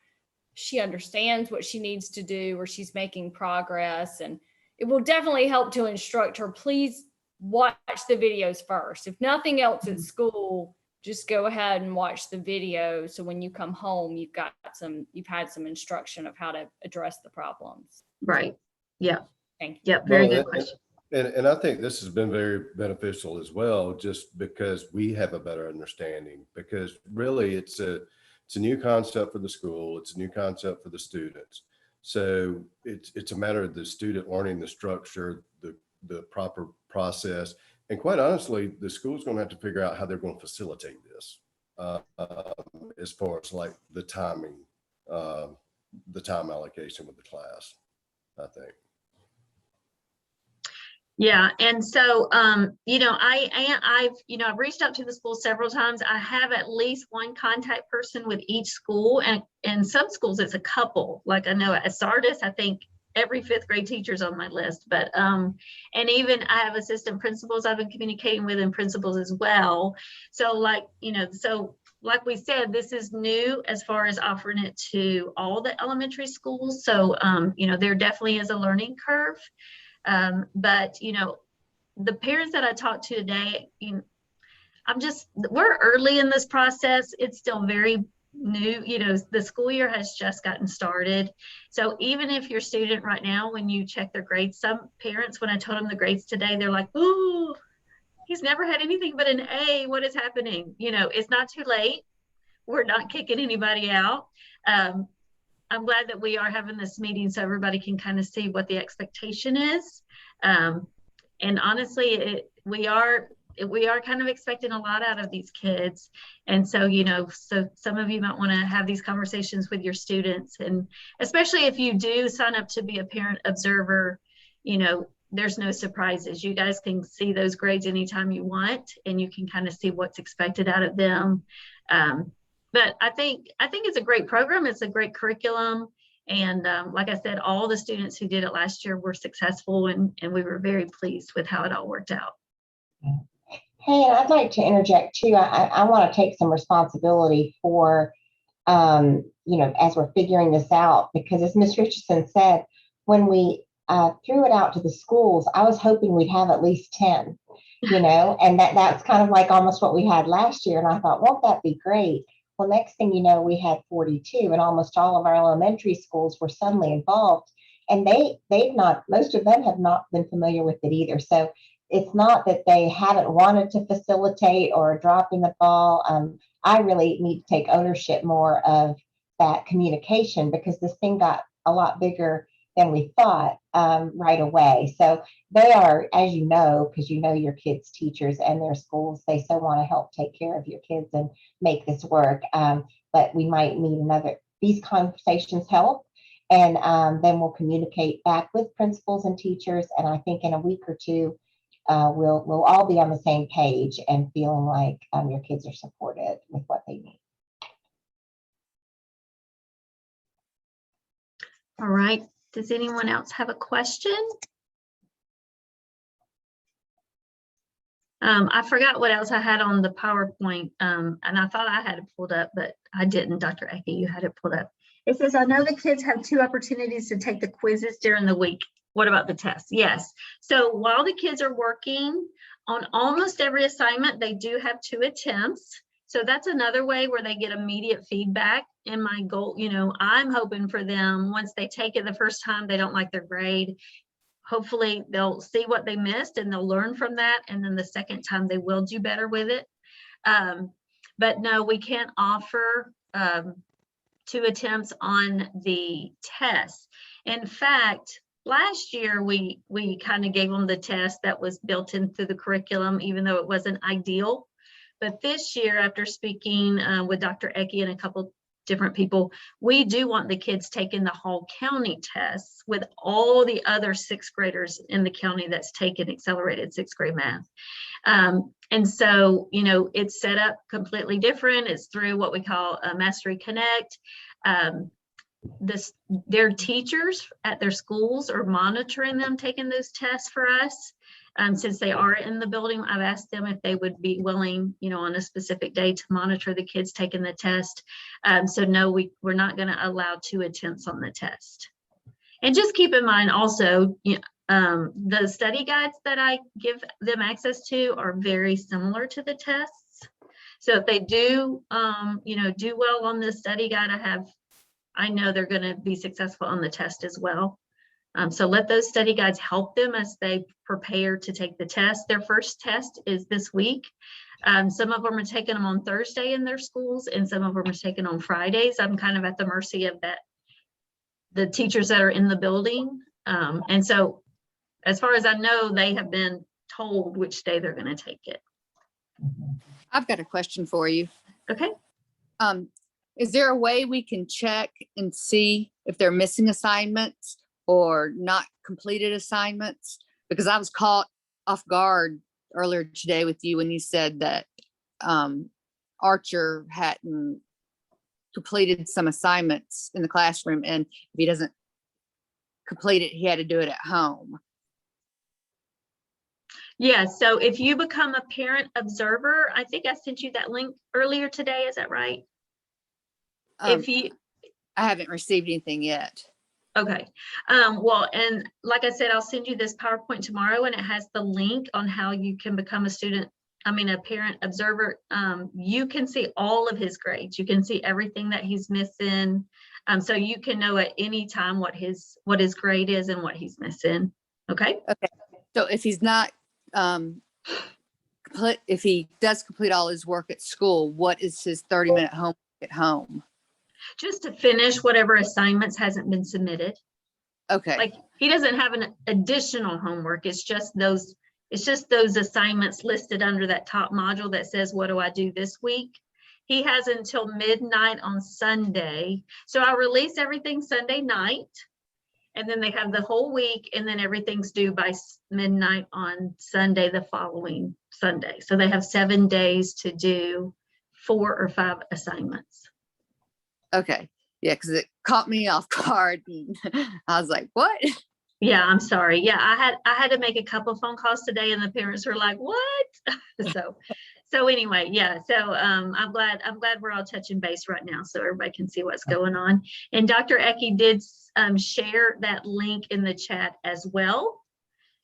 she understands what she needs to do or she's making progress. And it will definitely help to instruct her. Please watch the videos first. If nothing else at school, just go ahead and watch the video. So when you come home, you've had some instruction of how to address the problems. Right. Yeah. Thank you. Yep. Very good question. And I think this has been very beneficial as well, just because we have a better understanding, because really it's a new concept for the school. It's a new concept for the students. So it's a matter of the student learning the structure, the proper process. And quite honestly, the school's going to have to figure out how they're going to facilitate this as far as like the timing, the time allocation with the class, I think. Yeah. And so, you know, I've reached out to the school several times. I have at least one contact person with each school, and in some schools it's a couple. Like I know at Sardis, I think every 5th grade teacher's on my list, but, and even I have assistant principals I've been communicating with, and principals as well. So like, you know, like we said, this is new as far as offering it to all the elementary schools. So, you know, there definitely is a learning curve. But, you know, the parents that I talked to today, we're early in this process. It's still very new. You know, the school year has just gotten started. So even if your student right now, when you check their grades, some parents, when I told them the grades today, they're like, "Ooh, he's never had anything but an A. What is happening?" You know, it's not too late. We're not kicking anybody out. I'm glad that we are having this meeting so everybody can kind of see what the expectation is. And honestly, we are kind of expecting a lot out of these kids. And so, you know, so some of you might want to have these conversations with your students. And especially if you do sign up to be a parent observer, you know, there's no surprises. You guys can see those grades anytime you want, and you can kind of see what's expected out of them. But I think it's a great program. It's a great curriculum. And like I said, all the students who did it last year were successful, and we were very pleased with how it all worked out. Hey, and I'd like to interject too. I want to take some responsibility for, you know, as we're figuring this out, because as Ms. Richardson said, when we threw it out to the schools, I was hoping we'd have at least 10, you know, and that's kind of like almost what we had last year. And I thought, won't that be great? Well, next thing you know, we had 42, and almost all of our elementary schools were suddenly involved, and most of them have not been familiar with it either. So it's not that they haven't wanted to facilitate or dropping the ball. I really need to take ownership more of that communication, because this thing got a lot bigger than we thought right away. So they are, as you know, because you know your kids' teachers and their schools, they so want to help take care of your kids and make this work. But we might need these conversations help. And then we'll communicate back with principals and teachers. And I think in a week or two, we'll all be on the same page and feeling like your kids are supported with what they need. All right. Does anyone else have a question? I forgot what else I had on the PowerPoint, and I thought I had it pulled up, but I didn't. Dr. Ecke, you had it pulled up. It says, I know the kids have 2 opportunities to take the quizzes during the week. What about the tests? Yes. So while the kids are working on almost every assignment, they do have 2 attempts. So that's another way where they get immediate feedback. And my goal, you know, I'm hoping for them, once they take it the first time, they don't like their grade. Hopefully they'll see what they missed and they'll learn from that. And then the second time they will do better with it. But no, we can't offer 2 attempts on the test. In fact, last year we kind of gave them the test that was built into the curriculum, even though it wasn't ideal. But this year, after speaking with Dr. Ecke and a couple different people, we do want the kids taking the Hall County tests with all the other 6th graders in the county that's taken accelerated 6th grade math. And so, you know, it's set up completely different. It's through what we call a Mastery Connect. Their teachers at their schools are monitoring them taking those tests for us. Since they are in the building, I've asked them if they would be willing, you know, on a specific day to monitor the kids taking the test. So no, we're not going to allow 2 attempts on the test. And just keep in mind also, the study guides that I give them access to are very similar to the tests. So if they do, you know, do well on the study guide I know they're going to be successful on the test as well. So let those study guides help them as they prepare to take the test. Their first test is this week. Some of them are taking them on Thursday in their schools, and some of them are taken on Fridays. I'm kind of at the mercy of the teachers that are in the building. And so as far as I know, they have been told which day they're going to take it. I've got a question for you. Okay. Is there a way we can check and see if they're missing assignments or not completed assignments? Because I was caught off guard earlier today with you when you said that Archer hadn't completed some assignments in the classroom, and if he doesn't complete it, he had to do it at home. Yeah, so if you become a parent observer, I think I sent you that link earlier today, is that right? If you, I haven't received anything yet. okay. Well, and like I said, I'll send you this PowerPoint tomorrow, and it has the link on how you can become a parent observer. You can see all of his grades. You can see everything that he's missing. So you can know at any time what his grade is and what he's missing. Okay. Okay. So if he's not, if he does complete all his work at school, what is his 30-minute homework at home? Just to finish whatever assignments hasn't been submitted. Okay. Like he doesn't have an additional homework. It's just those assignments listed under that top module that says, what do I do this week? He has until midnight on Sunday. So I release everything Sunday night, and then they have the whole week, and then everything's due by midnight on Sunday, the following Sunday. So they have 7 days to do 4 or 5 assignments. Okay. Yeah, because it caught me off guard. And I was like, what? Yeah, I'm sorry. Yeah, I had to make a couple phone calls today, and the parents were like, what? So anyway, yeah. So I'm glad we're all touching base right now so everybody can see what's going on. And Dr. Ecke did share that link in the chat as well.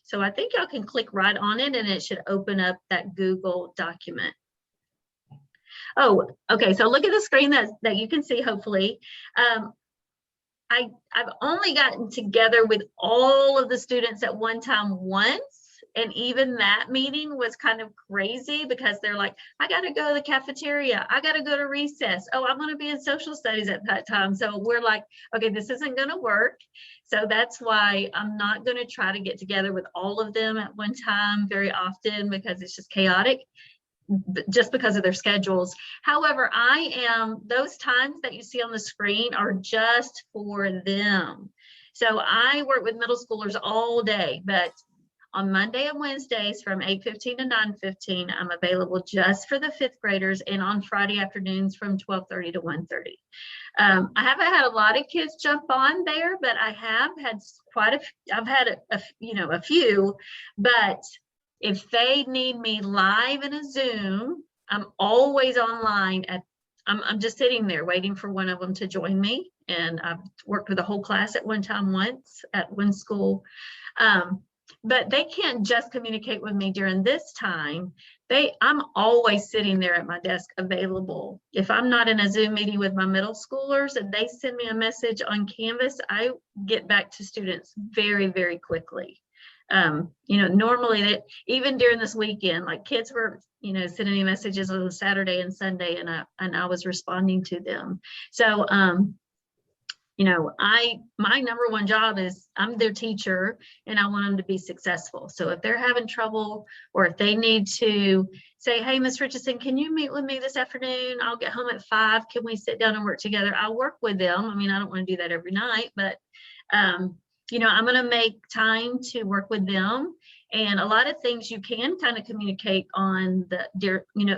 So I think y'all can click right on it, and it should open up that Google document. Oh, okay. So look at the screen that you can see, hopefully. I've only gotten together with all of the students at one time once, And even that meeting was kind of crazy because they're like, I got to go to the cafeteria. I got to go to recess. Oh, I'm going to be in social studies at that time. So we're like, okay, this isn't going to work. So that's why I'm not going to try to get together with all of them at one time very often, because it's just chaotic, just because of their schedules. However, those times that you see on the screen are just for them. So I work with middle schoolers all day, but on Monday and Wednesdays from 8:15 to 9:15, I'm available just for the 5th graders, and on Friday afternoons from 12:30 to 1:30. I haven't had a lot of kids jump on there, but I have had I've had a few, but if they need me live in a Zoom, I'm always online I'm just sitting there waiting for one of them to join me. And I've worked with a whole class at one time once at one school. But they can't just communicate with me during this time. I'm always sitting there at my desk available. If I'm not in a Zoom meeting with my middle schoolers and they send me a message on Canvas, I get back to students very, very quickly. Normally even during this weekend, like kids were, sending me messages on Saturday and Sunday, and I was responding to them. So, my number one job is I'm their teacher and I want them to be successful. So if they're having trouble, or if they need to say, hey, Ms. Richardson, can you meet with me this afternoon? I'll get home at 5. Can we sit down and work together? I'll work with them. I mean, I don't want to do that every night, but, I'm going to make time to work with them. And a lot of things you can kind of communicate on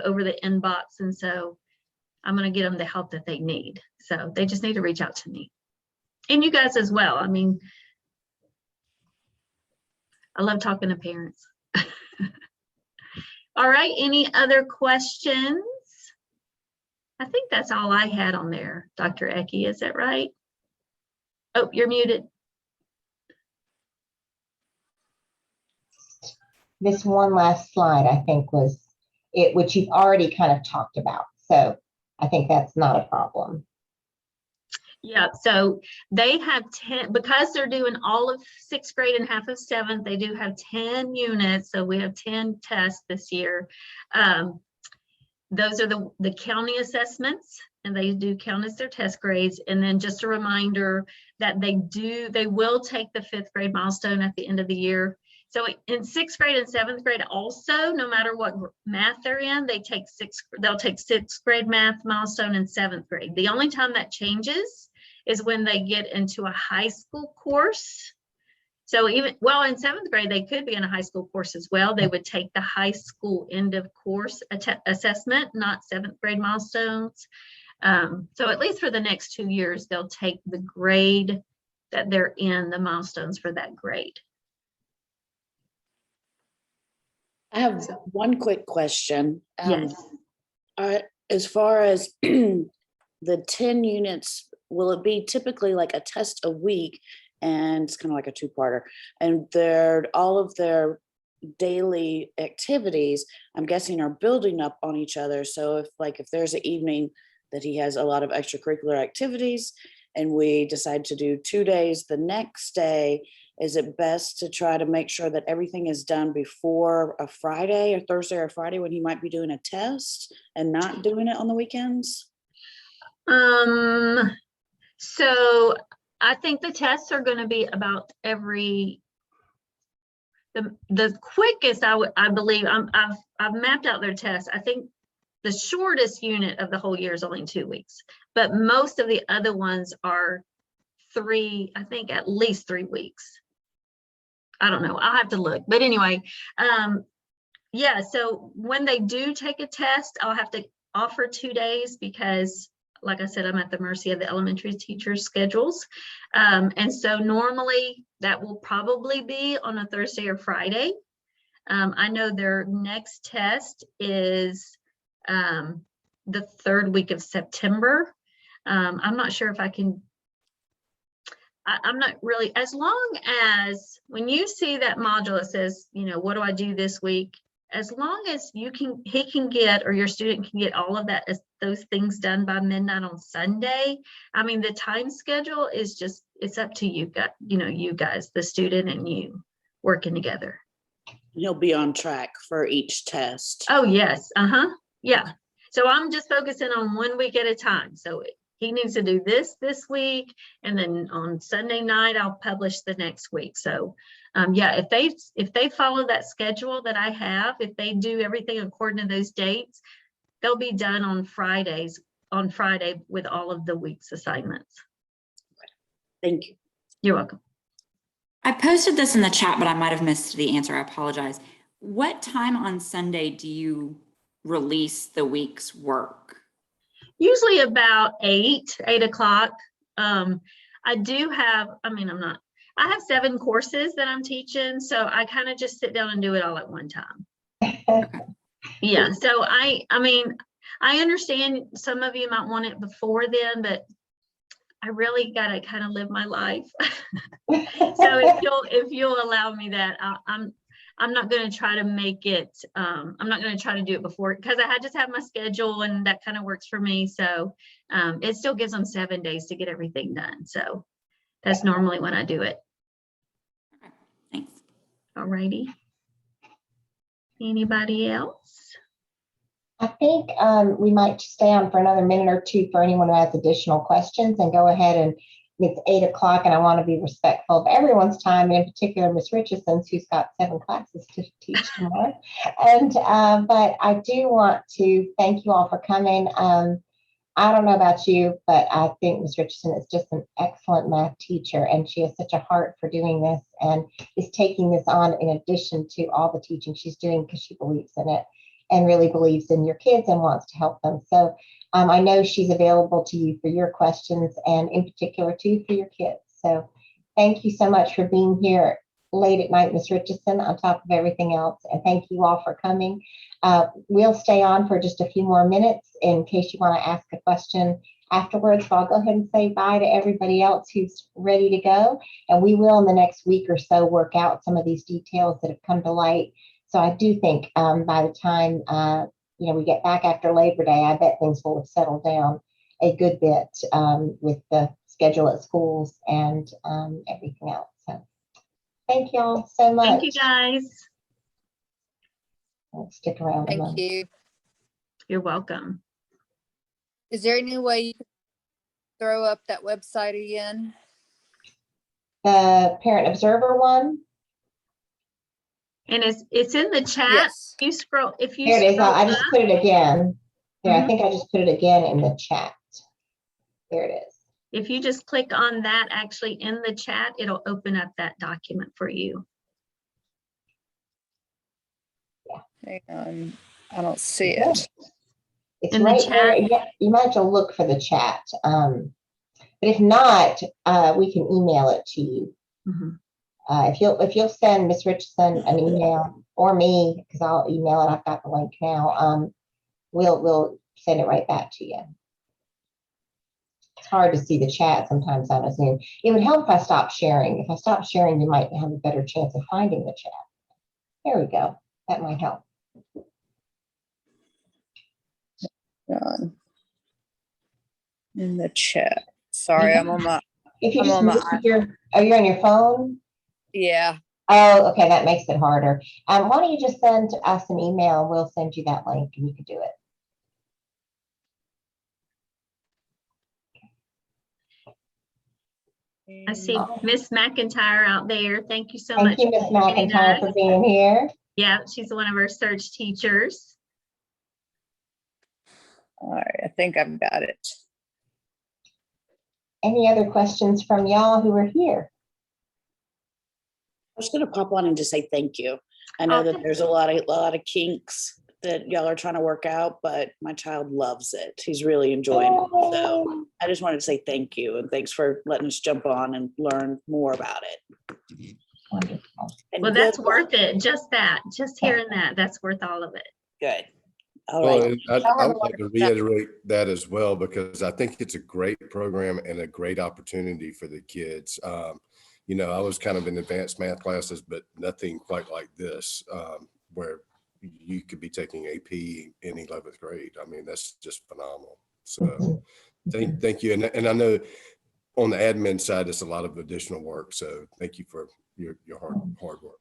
over the inbox. And so I'm going to get them the help that they need. So they just need to reach out to me. And you guys as well. I mean, I love talking to parents. All right, any other questions? I think that's all I had on there, Dr. Ecke, is that right? Oh, you're muted. This one last slide, I think, was it, which you've already kind of talked about. So I think that's not a problem. Yeah, so they have 10, because they're doing all of 6th grade and half of 7th, they do have 10 units. So we have 10 tests this year. Those are the county assessments, and they do count as their test grades. And then just a reminder that they will take the 5th grade milestone at the end of the year. So in 6th grade and 7th grade also, no matter what math they're in, they'll take 6th grade math milestone in 7th grade. The only time that changes is when they get into a high school course. So in 7th grade, they could be in a high school course as well. They would take the high school end of course assessment, not 7th grade milestones. So at least for the next 2 years, they'll take the grade that they're in, the milestones for that grade. I have one quick question. Yes. As far as the 10 units, will it be typically like a test a week? And it's kind of like a 2-parter. And all of their daily activities, I'm guessing, are building up on each other. So if there's an evening that he has a lot of extracurricular activities and we decide to do 2 days the next day, is it best to try to make sure that everything is done before a Friday or Thursday or Friday when he might be doing a test and not doing it on the weekends? So I think the tests are going to be about the quickest, I believe, I've mapped out their tests. I think the shortest unit of the whole year is only 2 weeks, but most of the other ones are at least 3 weeks. I don't know, I'll have to look, but anyway, yeah, so when they do take a test, I'll have to offer 2 days because, like I said, I'm at the mercy of the elementary teachers' schedules. And so normally that will probably be on a Thursday or Friday. I know their next test is the 3rd week of September. I'm not sure if I can, I'm not really, as long as when you see that module, it says, what do I do this week? As long as he can get, or your student can get all of those things done by midnight on Sunday. I mean, the time schedule is just, it's up to you guys, the student and you working together. He'll be on track for each test. Oh, yes, yeah. So I'm just focusing on 1 week at a time. So he needs to do this week, and then on Sunday night, I'll publish the next week. So, yeah, if they follow that schedule that I have, if they do everything according to those dates, they'll be done on Friday with all of the week's assignments. Thank you. You're welcome. I posted this in the chat, but I might have missed the answer. I apologize. What time on Sunday do you release the week's work? Usually about 8 o'clock. I do have, I have 7 courses that I'm teaching, so I kind of just sit down and do it all at one time. Yeah, so I understand some of you might want it before then, but I really got to kind of live my life. So if you'll allow me that, I'm not going to try to make it, I'm not going to try to do it before, because I just have my schedule and that kind of works for me. So it still gives them 7 days to get everything done. So that's normally when I do it. Okay, thanks. All righty. Anybody else? I think we might stay on for another minute or two for anyone who has additional questions, and go ahead, and it's 8 o'clock and I want to be respectful of everyone's time, in particular Ms. Richardson's, who's got 7 classes to teach tomorrow. And but I do want to thank you all for coming. I don't know about you, but I think Ms. Richardson is just an excellent math teacher, and she has such a heart for doing this and is taking this on in addition to all the teaching she's doing, because she believes in it and really believes in your kids and wants to help them. So I know she's available to you for your questions, and in particular too for your kids. So thank you so much for being here late at night, Ms. Richardson, on top of everything else. And thank you all for coming. We'll stay on for just a few more minutes in case you want to ask a question afterwards. So I'll go ahead and say bye to everybody else who's ready to go. And we will in the next week or so work out some of these details that have come to light. So I do think by the time we get back after Labor Day, I bet things will have settled down a good bit with the schedule at schools and everything else. So thank y'all so much. Thank you, guys. Let's stick around a Thank moment. you. You're welcome. Is there any way you could throw up that website again? The Parent Observer one. And it's in the chat. Yes. You scroll, if you Here it is. scroll I just up, put it again. Here, I Mhm. think I just put it again in the chat. There it is. if you just click on that actually in the chat, it'll open up that document for you. Hang on. I don't see it. It's In the right there. chat? Yeah, you might have to look for the chat. But if not, we can email it to you. Mhm. If you'll send Ms. Richardson an email, or me, because I'll email it. I've got the link now. We'll send it right back to you. It's hard to see the chat sometimes on a Zoom. It would help if I stopped sharing. If I stop sharing, you might have a better chance of finding the chat. There we go. That might help. On. In the chat. Sorry, I'm on my, If you I'm just on my move are you on your phone? yeah. Oh, okay, that makes it harder. Why don't you just send us an email and we'll send you that link and you can do it. I see Miss McIntyre out there. Thank you so Thank much. you, Ms. for joining McIntyre, us. for being here. Yeah, she's one of our search teachers. All right, I think I've got it. Any other questions from y'all who are here? I was going to pop on and just say thank you. I know that Okay. there's a lot of kinks that y'all are trying to work out, but my child loves it. He's really enjoying it. So I just wanted to say thank you, and thanks for letting us jump on and learn more about it. Wonderful. And Well, that's good worth luck. it. Just that, just hearing that, that's worth all of it. Good. All Well, right. and Y'all I have a would like to wonderful night. reiterate that as well, because I think it's a great program and a great opportunity for the kids. I was kind of in advanced math classes, but nothing quite like this, where you could be taking AP in 11th grade. I mean, that's just phenomenal. So thank you. And I know on the admin side, it's a lot of additional work. So thank you for your hard work.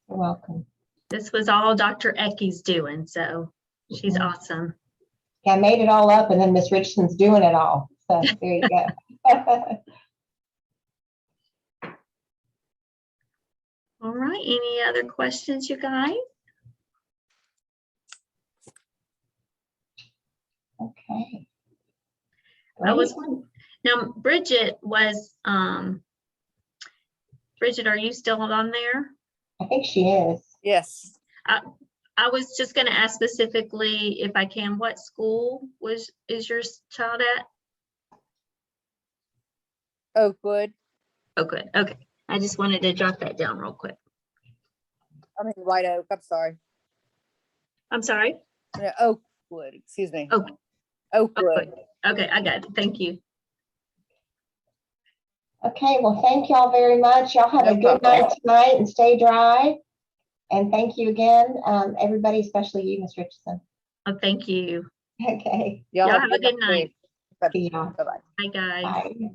You're welcome. This was all Dr. Ecky's doing, so she's Mhm. awesome. Yeah, I made it all up and then Miss Richardson's doing it all. So there you go. All right, any other questions, you guys? Okay. I was, Great. now Bridget was, Bridget, are you still on there? I think she is. Yes. I was just gonna ask specifically, if I can, what school is your child at? Oakwood. Oh, good, okay. I just wanted to jot that down real quick. I mean, White Oak. I'm sorry. I'm sorry? Yeah, Oakwood, excuse me. Oak- Oakwood. Okay, I got it, thank you. Okay, well, thank y'all very much. Y'all have a No good problem. night tonight and stay dry. And thank you again, everybody, especially you, Ms. Richardson. Oh, thank you. Okay, Y'all have a good night. see y'all. Bye-bye. Bye, guys. Bye.